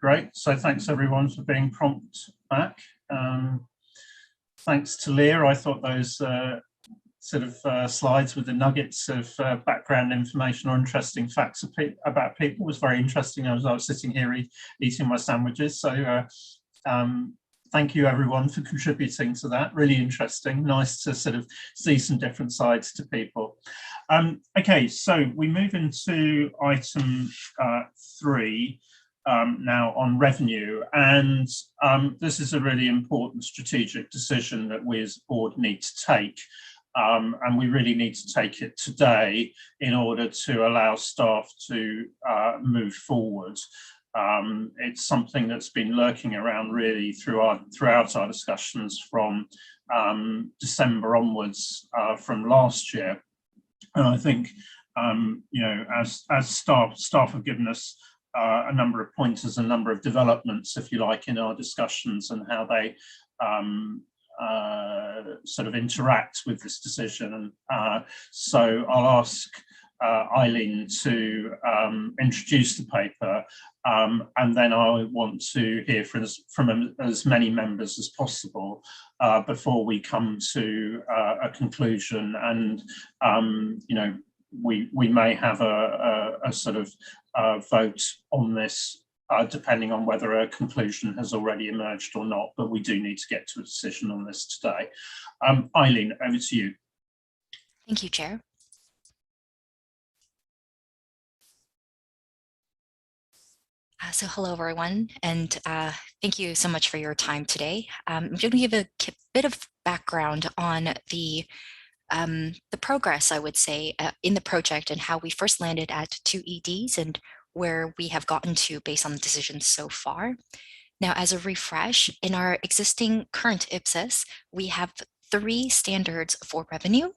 Great. So thanks everyone for being prompt back. Thanks to Leah. I thought those sort of slides with the nuggets of background information or interesting facts about people was very interesting as I was sitting here eating my sandwiches. So thank you everyone for contributing to that. Really interesting. Nice to sort of see some different sides to people. Okay, so we move into item 3. Now on revenue, and this is a really important strategic decision that we as a board need to take, and we really need to take it today in order to allow staff to move forward. It's something that's been lurking around really throughout our discussions from December onwards from last year, and I think you know, as staff have given us a number of pointers, a number of developments, if you like, in our discussions and how they sort of interact with this decision. And so I'll ask Eileen to introduce the paper, and then I want to hear from as many members as possible before we come to a conclusion. And you know, we may have a sort of vote on this depending on whether a conclusion has already emerged or not, but we do need to get to a decision on this today. Eileen, over to you. Thank you, Chair. So hello, everyone, and thank you so much for your time today. I'm going to give a bit of background on the progress, I would say, in the project and how we first landed at 2 EDs and where we have gotten to based on the decisions so far. Now, as a refresh, in our existing current IPSAS, we have 3 standards for revenue.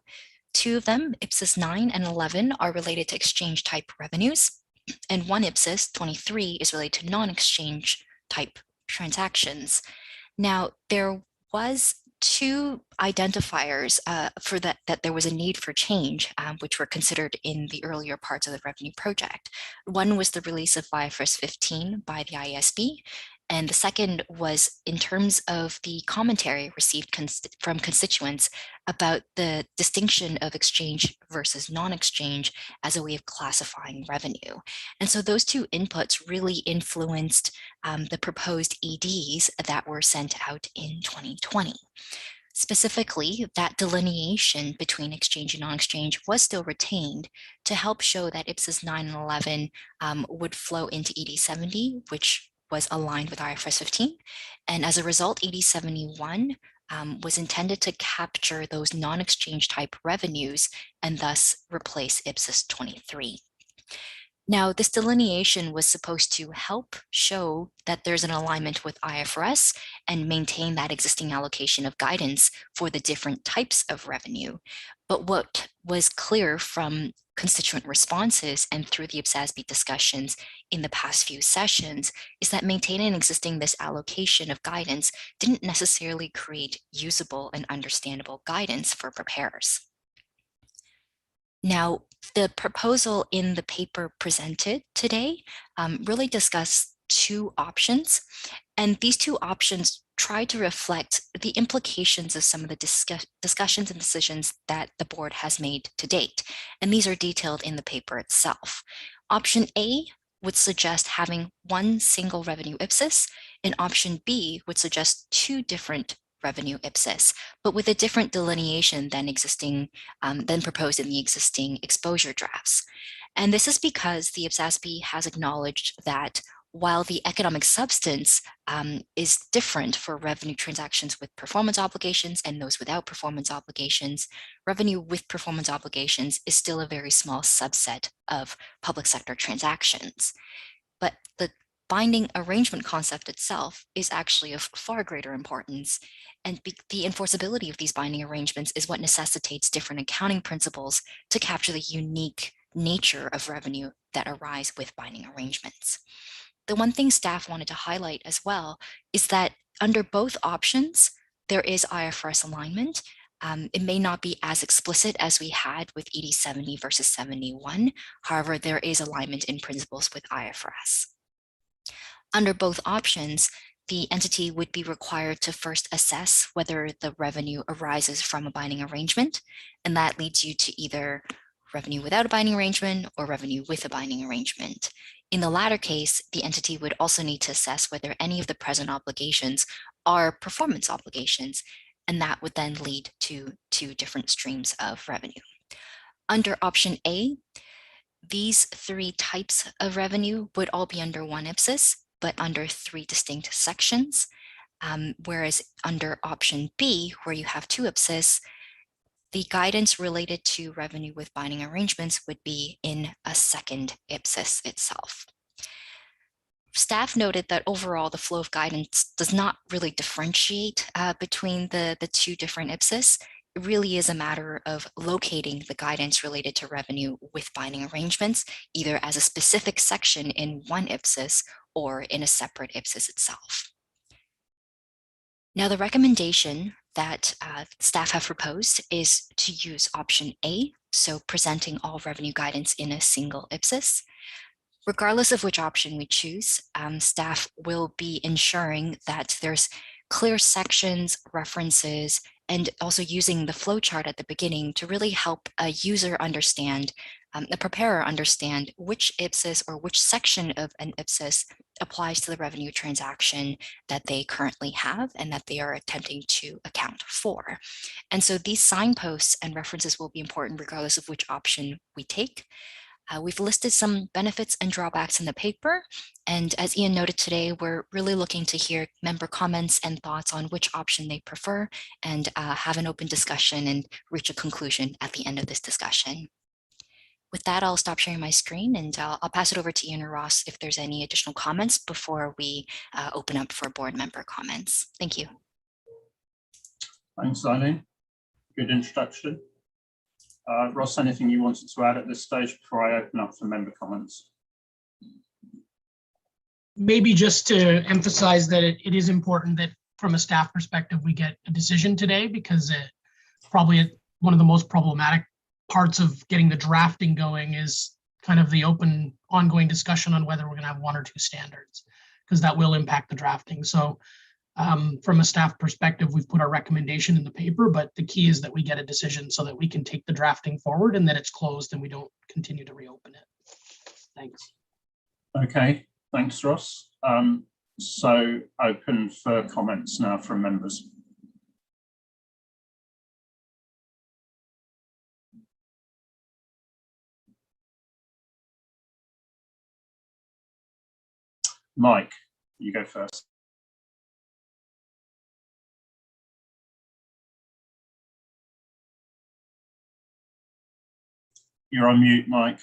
2 of them, IPSAS 9 and 11, are related to exchange type revenues, and 1 IPSAS 23 is related to non-exchange type transactions. Now, there was 2 identifiers for that there was a need for change, which were considered in the earlier parts of the revenue project. One was the release of IFRS 15 by the IASB, and the second was in terms of the commentary received from constituents about the distinction of exchange versus non-exchange as a way of classifying revenue. And so those 2 inputs really influenced the proposed EDs that were sent out in 2020. Specifically, that delineation between exchange and non-exchange was still retained to help show that IPSAS 9 and 11 would flow into ED 70, which was aligned with IFRS 15. And as a result, ED 71 was intended to capture those non-exchange type revenues and thus replace IPSAS 23. Now, this delineation was supposed to help show that there's an alignment with IFRS and maintain that existing allocation of guidance for the different types of revenue. But what was clear from constituent responses and through the IPSASB discussions in the past few sessions is that maintaining and existing this allocation of guidance didn't necessarily create usable and understandable guidance for preparers. Now, the proposal in the paper presented today really discussed 2 options, and these 2 options try to reflect the implications of some of the discussions and decisions that the board has made to date. And these are detailed in the paper itself. Option A would suggest having one single revenue IPSAS, and option B would suggest two different revenue IPSAS, but with a different delineation than proposed in the existing exposure drafts. And this is because the IPSASB has acknowledged that while the economic substance is different for revenue transactions with performance obligations and those without performance obligations, revenue with performance obligations is still a very small subset of public sector transactions. But the binding arrangement concept itself is actually of far greater importance, and the enforceability of these binding arrangements is what necessitates different accounting principles to capture the unique nature of revenue that arise with binding arrangements. The one thing staff wanted to highlight as well is that under both options, there is IFRS alignment. It may not be as explicit as we had with ED 70 versus 71. However, there is alignment in principles with IFRS. Under both options, the entity would be required to first assess whether the revenue arises from a binding arrangement, and that leads you to either revenue without a binding arrangement or revenue with a binding arrangement. In the latter case, the entity would also need to assess whether any of the present obligations are performance obligations, and that would then lead to two different streams of revenue. Under option A, these three types of revenue would all be under one IPSAS, but under three distinct sections, whereas under option B, where you have two IPSAS, the guidance related to revenue with binding arrangements would be in a second IPSAS itself. Staff noted that overall the flow of guidance does not really differentiate between the two different IPSAS. It really is a matter of locating the guidance related to revenue with binding arrangements, either as a specific section in one IPSAS or in a separate IPSAS itself. Now, the recommendation that staff have proposed is to use option A, so presenting all revenue guidance in a single IPSAS. Regardless of which option we choose, staff will be ensuring that there's clear sections, references, and also using the flowchart at the beginning to really help a user understand, the preparer understand which IPSAS or which section of an IPSAS applies to the revenue transaction that they currently have and that they are attempting to account for. And so these signposts and references will be important regardless of which option we take. We've listed some benefits and drawbacks in the paper, and as Ian noted today, we're really looking to hear member comments and thoughts on which option they prefer and have an open discussion and reach a conclusion at the end of this discussion. With that, I'll stop sharing my screen and I'll pass it over to Ian or Ross if there's any additional comments before we open up for board member comments. Thank you. Thanks, Eileen. Good introduction. Ross, anything you wanted to add at this stage before I open up for member comments? Maybe just to emphasize that it is important that from a staff perspective, we get a decision today, because probably one of the most problematic parts of getting the drafting going is kind of the open ongoing discussion on whether we're going to have one or two standards, because that will impact the drafting. So from a staff perspective, we've put our recommendation in the paper, but the key is that we get a decision so that we can take the drafting forward and that it's closed and we don't continue to reopen it. Thanks. Okay, thanks, Ross. So open for comments now from members. Mike, you go first. You're on mute, Mike.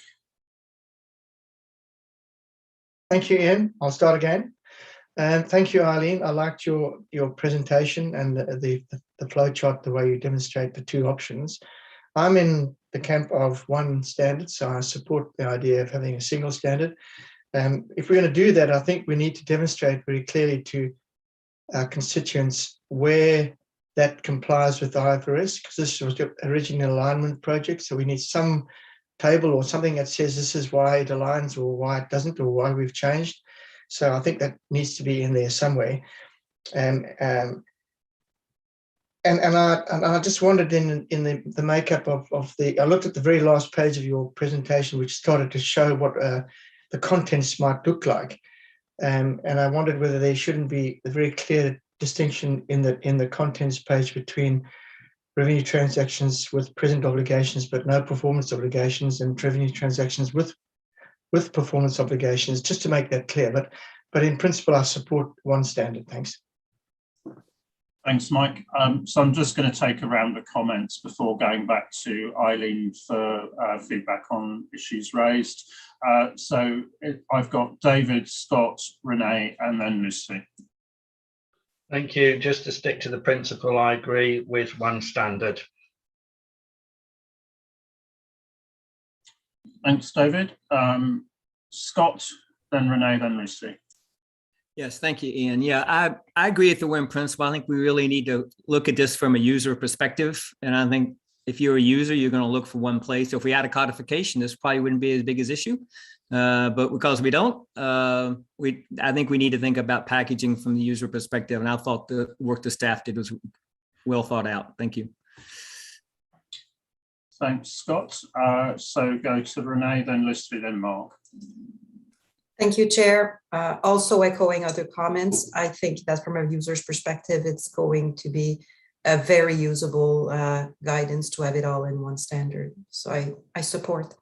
Thank you, Ian. I'll start again. And thank you, Eileen. I liked your presentation and the flowchart, the way you demonstrate the two options. I'm in the camp of one standard, so I support the idea of having a single standard. If we're going to do that, I think we need to demonstrate very clearly to our constituents where that complies with the IFRS, because this was the original alignment project, so we need some table or something that says this is why it aligns or why it doesn't or why we've changed. So I think that needs to be in there somewhere. And I just wondered in the makeup of the, I looked at the very last page of your presentation, which started to show what the contents might look like. And I wondered whether there shouldn't be a very clear distinction in the contents page between revenue transactions with present obligations but no performance obligations, and revenue transactions with performance obligations, just to make that clear. But in principle, I support one standard. Thanks. Thanks, Mike. So I'm just going to take a round of comments before going back to Eileen for feedback on issues raised. So I've got David, Scott, Renee, and then Lucy. Thank you. Just to stick to the principle, I agree with one standard. Thanks, David. Scott, then Renee, then Lucy. Yes, thank you, Ian. Yeah, I agree with the word in principle. I think we really need to look at this from a user perspective. And I think if you're a user, you're going to look for one place. So if we had a codification, this probably wouldn't be as big as issue. But because we don't, I think we need to think about packaging from the user perspective. And I thought the work the staff did was well thought out. Thank you. Thanks, Scott. So go to Renee, then Lucy, then Mark. Thank you, Chair. Also echoing other comments, I think that from a user's perspective, it's going to be a very usable guidance to have it all in one standard. So I support.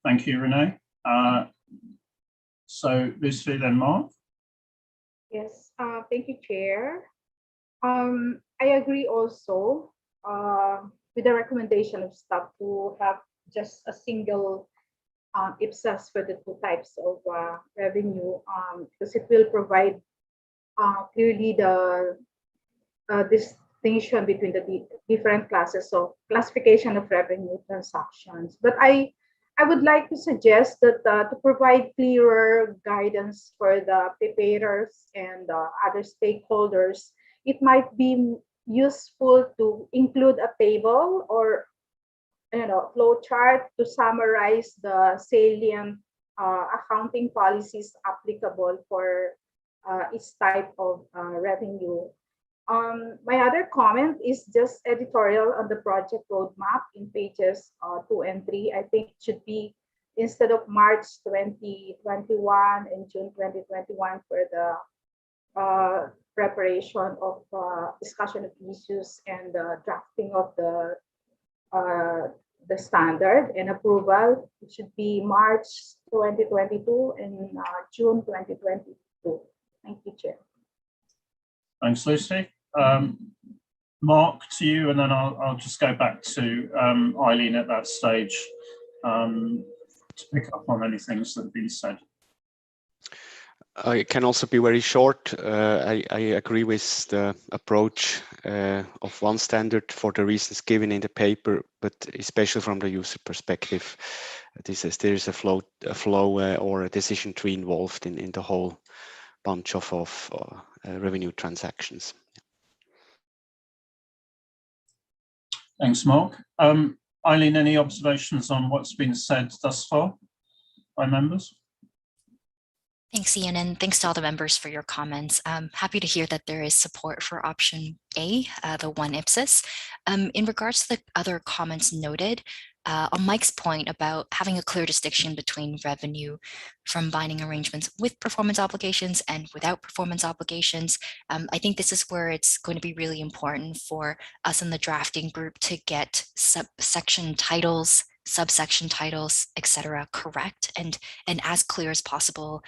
Thank you, Renee. So Lucy, then Mark. Yes, thank you, Chair. I agree also with the recommendation of staff to have just a single IPSAS for the two types of revenue, because it will provide clearly the distinction between the different classes of classification of revenue transactions. But I would like to suggest that to provide clearer guidance for the preparers and other stakeholders, it might be useful to include a table or flow chart to summarize the salient accounting policies applicable for each type of revenue. My other comment is just editorial on the project roadmap in pages 2 and 3. I think it should be, instead of March 2021 and June 2021 for the preparation of discussion of issues and drafting of the standard and approval, it should be March 2022 and June 2022. Thank you, Chair. Thanks, Lucy. Mark, to you, and then I'll just go back to Eileen at that stage to pick up on any things that have been said. I can also be very short. I agree with the approach of one standard for the reasons given in the paper, but especially from the user perspective, there is a flow or a decision tree involved in the whole bunch of revenue transactions. Thanks, Mark. Eileen, any observations on what's been said thus far by members? Thanks, Ian, and thanks to all the members for your comments. I'm happy to hear that there is support for option A, the one IPSAS. In regards to the other comments noted, on Mike's point about having a clear distinction between revenue from binding arrangements with performance obligations and without performance obligations, I think this is where it's going to be really important for us in the drafting group to get subsection titles, subsection titles, etc., correct and as clear as possible,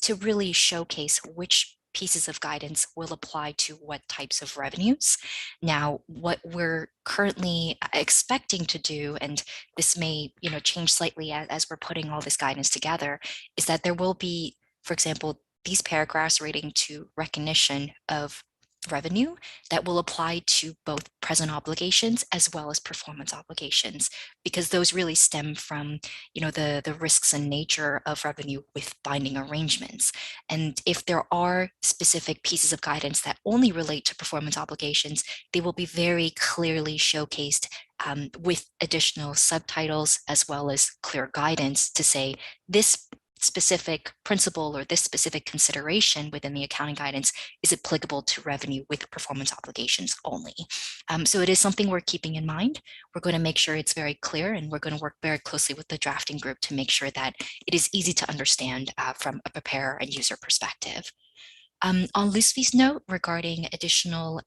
to really showcase which pieces of guidance will apply to what types of revenues. Now, what we're currently expecting to do, and this may change slightly as we're putting all this guidance together, is that there will be, for example, these paragraphs relating to recognition of revenue that will apply to both present obligations as well as performance obligations, because those really stem from the risks and nature of revenue with binding arrangements. And if there are specific pieces of guidance that only relate to performance obligations, they will be very clearly showcased with additional subtitles as well as clear guidance to say this specific principle or this specific consideration within the accounting guidance is applicable to revenue with performance obligations only. So it is something we're keeping in mind. We're going to make sure it's very clear, and we're going to work very closely with the drafting group to make sure that it is easy to understand from a preparer and user perspective. On Lucy's note regarding additional,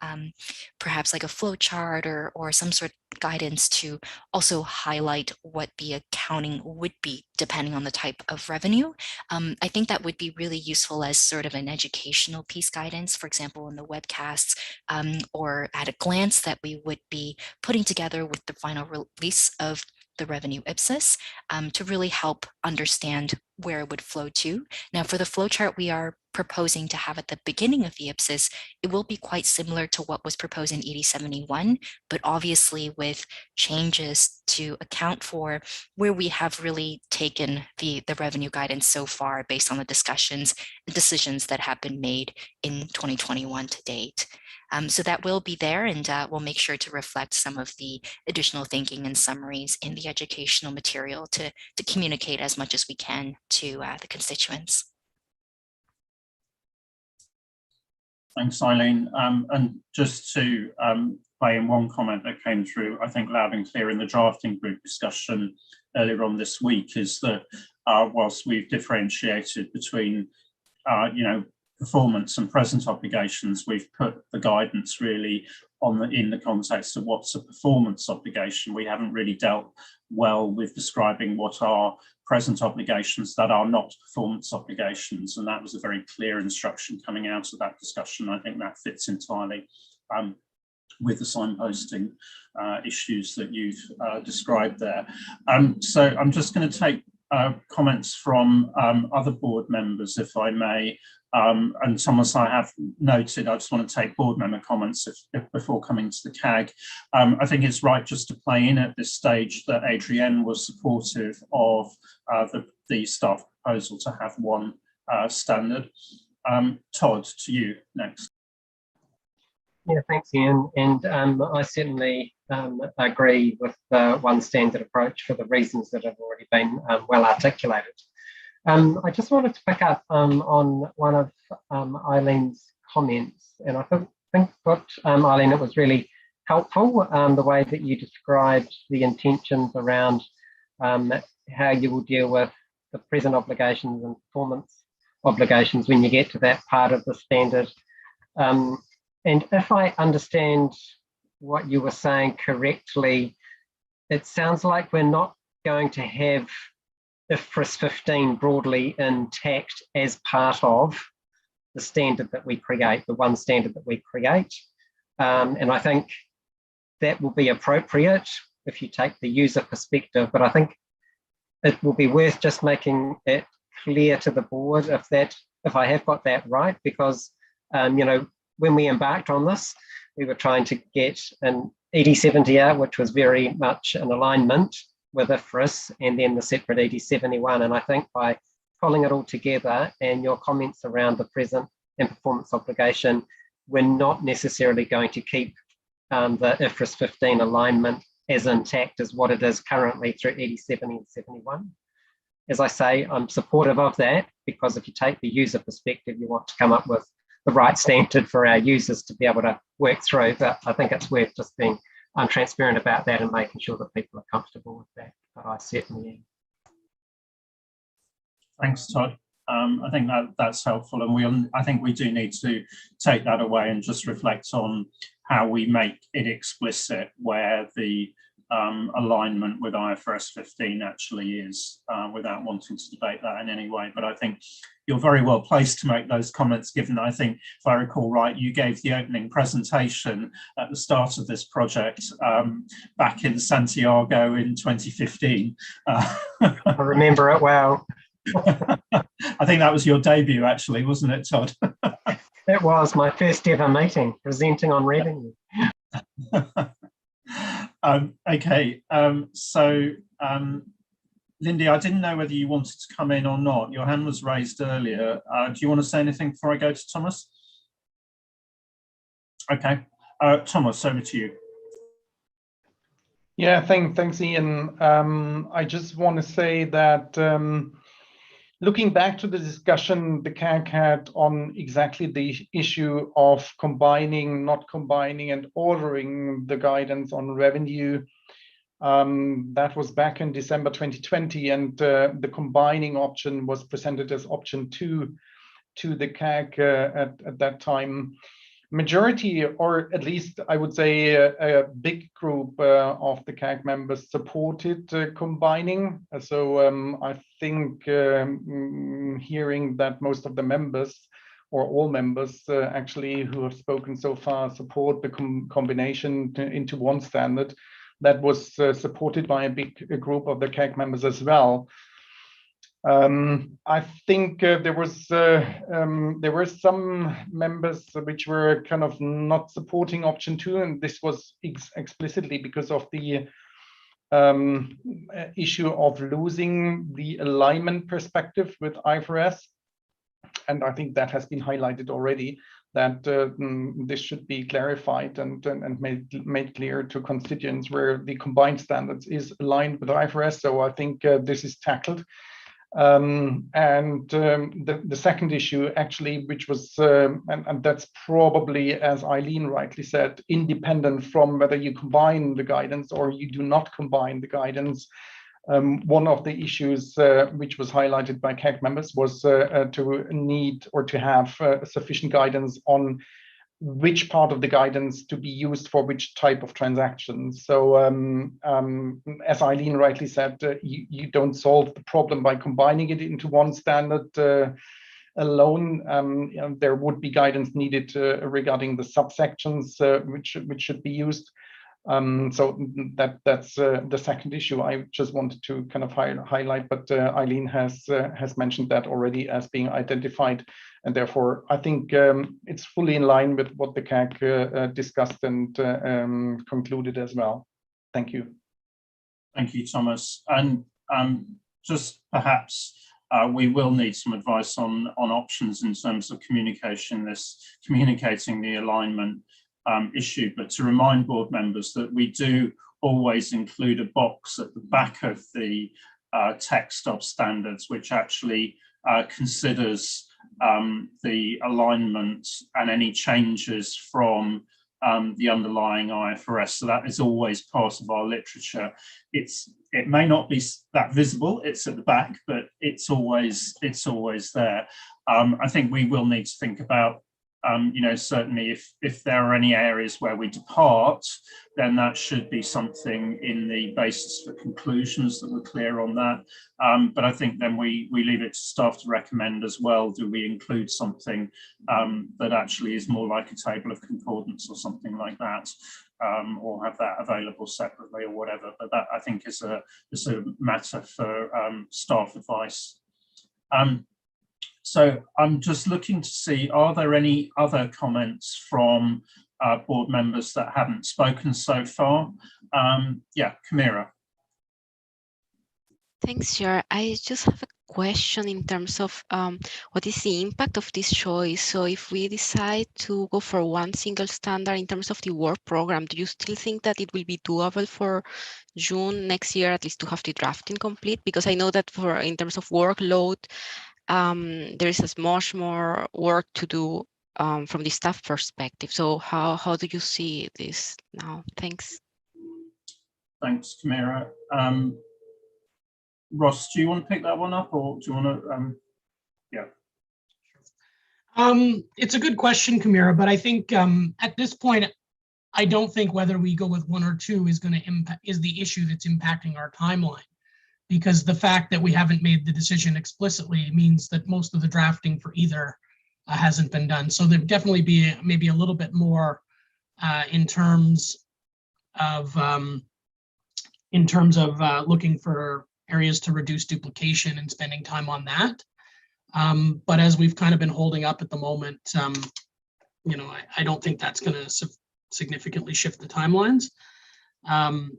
perhaps like a flow chart or some sort of guidance to also highlight what the accounting would be depending on the type of revenue, I think that would be really useful as sort of an educational piece guidance, for example, in the webcasts or at a glance that we would be putting together with the final release of the revenue IPSAS to really help understand where it would flow to. Now, for the flowchart we are proposing to have at the beginning of the IPSAS, it will be quite similar to what was proposed in 8071, but obviously with changes to account for where we have really taken the revenue guidance so far based on the discussions and decisions that have been made in 2021 to date. So that will be there, and we'll make sure to reflect some of the additional thinking and summaries in the educational material to communicate as much as we can to the constituents. Thanks, Eileen. And just to play in one comment that came through, I think loud and clear in the drafting group discussion earlier on this week, is that whilst we've differentiated between, performance and present obligations, we've put the guidance really in the context of what's a performance obligation. We haven't really dealt well with describing what are present obligations that are not performance obligations, and that was a very clear instruction coming out of that discussion. I think that fits entirely with the signposting issues that you've described there. So I'm just going to take comments from other board members, if I may. And Thomas, I have noted, I just want to take board member comments before coming to the CAG. I think it's right just to play in at this stage that Adrienne was supportive of the staff proposal to have one standard. Todd, to you next. Yeah, thanks, Ian. And I certainly agree with the one standard approach for the reasons that have already been well articulated. I just wanted to pick up on one of Eileen's comments, and I think what, Eileen, it was really helpful, the way that you described the intentions around how you will deal with the present obligations and performance obligations when you get to that part of the standard. And if I understand what you were saying correctly, it sounds like we're not going to have IFRS 15 broadly intact as part of the standard that we create, the one standard that we create. And I think that will be appropriate if you take the user perspective, but I think it will be worth just making it clear to the board if I have got that right, because when we embarked on this, we were trying to get an 8070 out, which was very much an alignment with IFRS, and then the separate 8071. And I think by pulling it all together and your comments around the present and performance obligation, we're not necessarily going to keep the IFRS 15 alignment as intact as what it is currently through 8070 and 71. As I say, I'm supportive of that, because if you take the user perspective, you want to come up with the right standard for our users to be able to work through. But I think it's worth just being transparent about that and making sure that people are comfortable with that. But I certainly am. Thanks, Todd. I think that's helpful, and I think we do need to take that away and just reflect on how we make it explicit where the alignment with IFRS 15 actually is, without wanting to debate that in any way. But I think you're very well placed to make those comments, given I think, if I recall right, you gave the opening presentation at the start of this project back in Santiago in 2015. I remember it well. I think that was your debut, actually, wasn't it, Todd? It was my first ever meeting, presenting on revenue. Okay, so Lindy, I didn't know whether you wanted to come in or not. Your hand was raised earlier. Do you want to say anything before I go to Thomas? Okay, Thomas, over to you. Yeah, thanks, Ian. I just want to say that looking back to the discussion the CAG had on exactly the issue of combining, not combining, and ordering the guidance on revenue, that was back in December 2020, and the combining option was presented as option 2 to the CAG at that time. Majority, or at least I would say a big group of the CAG members supported combining. So I think hearing that most of the members, or all members actually who have spoken so far, support the combination into one standard, that was supported by a big group of the CAG members as well. I think there were some members which were kind of not supporting option 2, and this was explicitly because of the issue of losing the alignment perspective with IFRS. And I think that has been highlighted already, that this should be clarified and made clear to constituents where the combined standards is aligned with IFRS. So I think this is tackled. The second issue actually, which was, and that's probably, as Eileen rightly said, independent from whether you combine the guidance or you do not combine the guidance. One of the issues which was highlighted by CAG members was to need or to have sufficient guidance on which part of the guidance to be used for which type of transactions. So as Eileen rightly said, you don't solve the problem by combining it into one standard alone. There would be guidance needed regarding the subsections which should be used. So that's the second issue I just wanted to kind of highlight, but Eileen has mentioned that already as being identified, and therefore I think it's fully in line with what the CAG discussed and concluded as well. Thank you. Thank you, Thomas. And just perhaps we will need some advice on options in terms of communicating the alignment issue, but to remind board members that we do always include a box at the back of the text of standards, which actually considers the alignment and any changes from the underlying IFRS. So that is always part of our literature. It may not be that visible, it's at the back, but it's always there. I think we will need to think about certainly if there are any areas where we depart, then that should be something in the basis for conclusions that we're clear on that. But I think then we leave it to staff to recommend as well, do we include something that actually is more like a table of concordance or something like that, or have that available separately or whatever. But that I think is a matter for staff advice. So I'm just looking to see, are there any other comments from board members that haven't spoken so far? Yeah, Camira. Thanks, Chair. I just have a question in terms of what is the impact of this choice? So if we decide to go for one single standard in terms of the work program, do you still think that it will be doable for June next year, at least to have the drafting complete? Because I know that in terms of workload, there is much more work to do from the staff perspective. So how do you see this now? Thanks. Thanks, Camira. Ross, do you want to pick that one up, or do you want to? Yeah. It's a good question, Camira, but I think at this point, I don't think whether we go with one or two is going to is the issue that's impacting our timeline. Because the fact that we haven't made the decision explicitly means that most of the drafting for either hasn't been done. So there'd definitely be maybe a little bit more in terms of looking for areas to reduce duplication and spending time on that. But as we've kind of been holding up at the moment, I don't think that's going to significantly shift the timelines.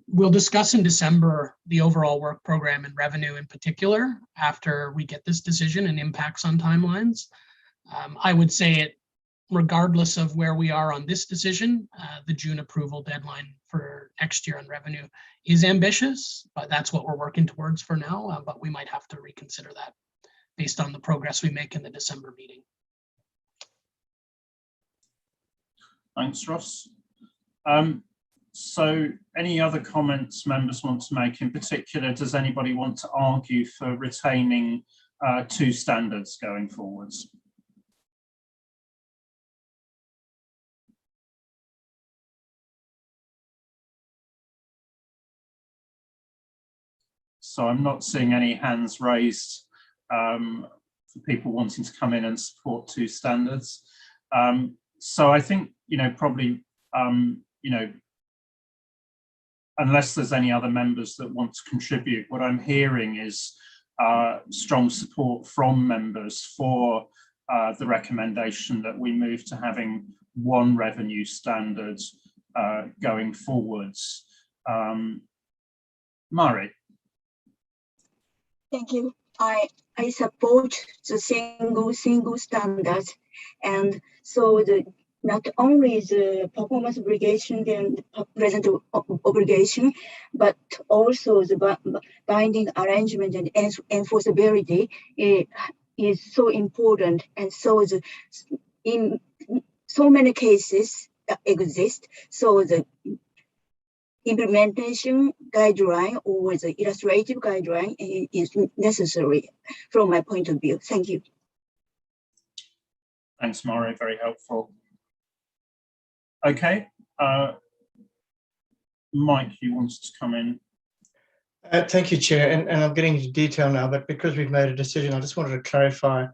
We'll discuss in December the overall work program and revenue in particular after we get this decision and impacts on timelines. I would say it, regardless of where we are on this decision, the June approval deadline for next year on revenue is ambitious, but that's what we're working towards for now. But we might have to reconsider that based on the progress we make in the December meeting. Thanks, Ross. So any other comments members want to make? In particular, does anybody want to argue for retaining 2 standards going forwards? So I'm not seeing any hands raised for people wanting to come in and support 2 standards. So I think, probably, unless there's any other members that want to contribute, what I'm hearing is strong support from members for the recommendation that we move to having 1 revenue standard going forwards. Mari. Thank you. I support the single standards, and so not only the performance obligation and present obligation, but also the binding arrangement and enforceability is so important. And so in so many cases exist, so the implementation guideline or the illustrative guideline is necessary from my point of view. Thank you. Thanks, Mari, very helpful. Okay, Mike, you wanted to come in. Thank you, Chair, and I'm getting into detail now, but because we've made a decision, I just wanted to clarify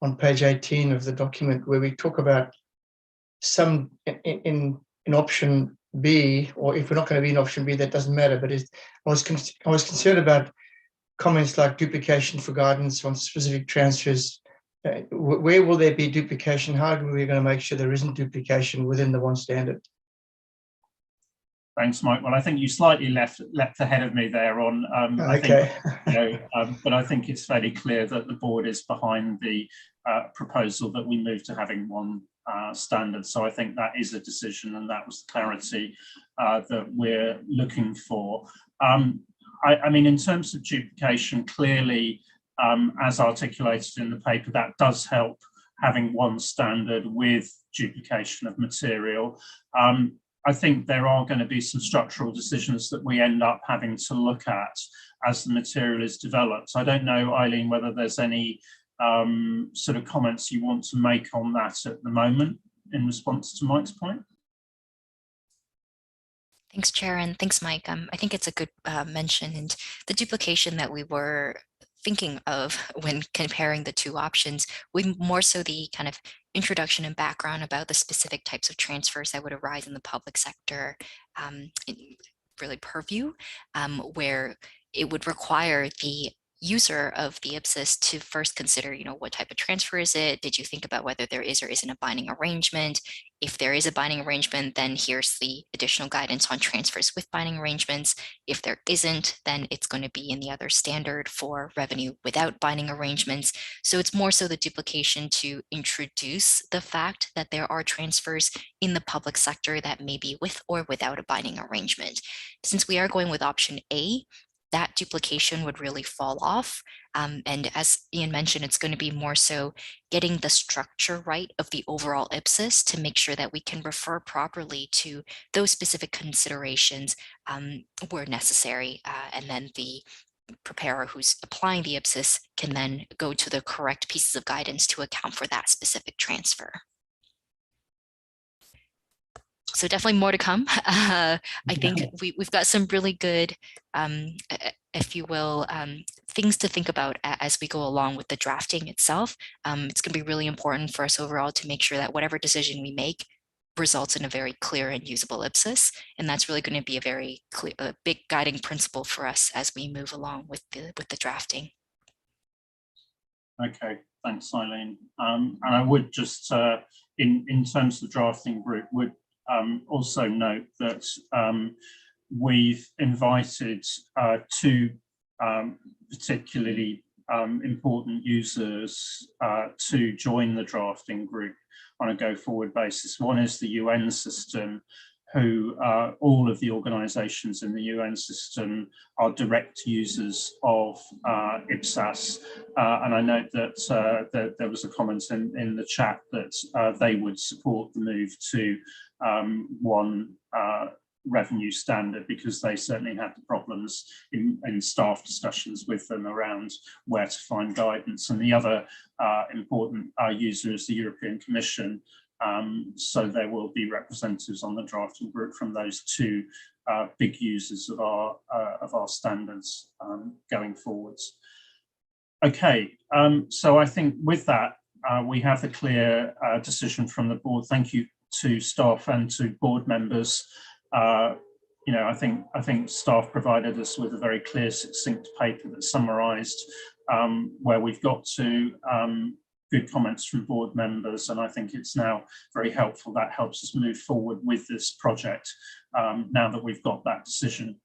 on page 18 of the document where we talk about some in option B, or if we're not going to be in option B, that doesn't matter, but I was concerned about comments like duplication for guidance on specific transfers. Where will there be duplication? How are we going to make sure there isn't duplication within the 1 standard? Thanks, Mike. Well, I think you slightly leapt ahead of me there on. Okay. But I think it's fairly clear that the board is behind the proposal that we move to having 1 standard. So I think that is a decision, and that was the clarity that we're looking for. I mean, in terms of duplication, clearly, as articulated in the paper, that does help having 1 standard with duplication of material. I think there are going to be some structural decisions that we end up having to look at as the material is developed. I don't know, Eileen, whether there's any sort of comments you want to make on that at the moment in response to Mike's point. Thanks, Chair, and thanks, Mike. I think it's a good mention, and the duplication that we were thinking of when comparing the 2 options, we more so the kind of introduction and background about the specific types of transfers that would arise in the public sector really purview, where it would require the user of the IPSAS to first consider, what type of transfer is it? Did you think about whether there is or isn't a binding arrangement? If there is a binding arrangement, then here's the additional guidance on transfers with binding arrangements. If there isn't, then it's going to be in the other standard for revenue without binding arrangements. So it's more so the duplication to introduce the fact that there are transfers in the public sector that may be with or without a binding arrangement. Since we are going with option A, that duplication would really fall off. And as Ian mentioned, it's going to be more so getting the structure right of the overall IPSAS to make sure that we can refer properly to those specific considerations where necessary. And then the preparer who's applying the IPSAS can then go to the correct pieces of guidance to account for that specific transfer. So definitely more to come. I think we've got some really good, if you will, things to think about as we go along with the drafting itself. It's going to be really important for us overall to make sure that whatever decision we make results in a very clear and usable IPSAS. And that's really going to be a very clear, a big guiding principle for us as we move along with the drafting. Okay, thanks, Eileen. And I would just, in terms of the drafting group, would also note that we've invited 2 particularly important users to join the drafting group on a go-forward basis. One is the UN system, who all of the organisations in the UN system are direct users of IPSAS, and I note that there was a comment in the chat that they would support the move to one revenue standard, because they certainly had the problems in staff discussions with them around where to find guidance. And the other important user is the European Commission. So there will be representatives on the drafting group from those two big users of our standards going forwards. Okay, so I think with that we have a clear decision from the board. Thank you to staff and to board members. You know, I think staff provided us with a very clear, succinct paper that summarised where we've got to. Good comments from board members, and I think it's now very helpful. That helps us move forward with this project now that we've got that decision.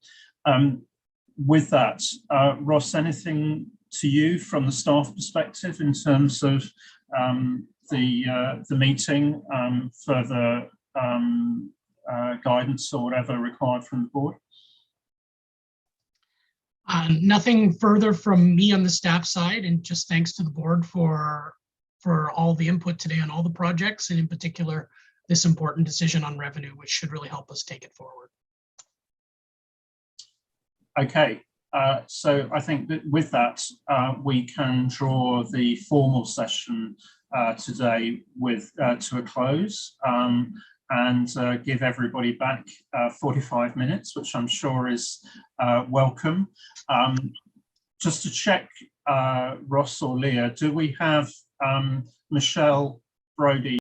With that, Ross, anything to you from the staff perspective in terms of the meeting, further guidance or whatever required from the board? Nothing further from me on the staff side, and just thanks to the board for all the input today on all the projects, and in particular, this important decision on revenue, which should really help us take it forward. Okay, so I think that with that, we can draw the formal session today to a close, and give everybody back 45 minutes, which I'm sure is welcome. Just to check, Ross or Leah, do we have Michelle Brody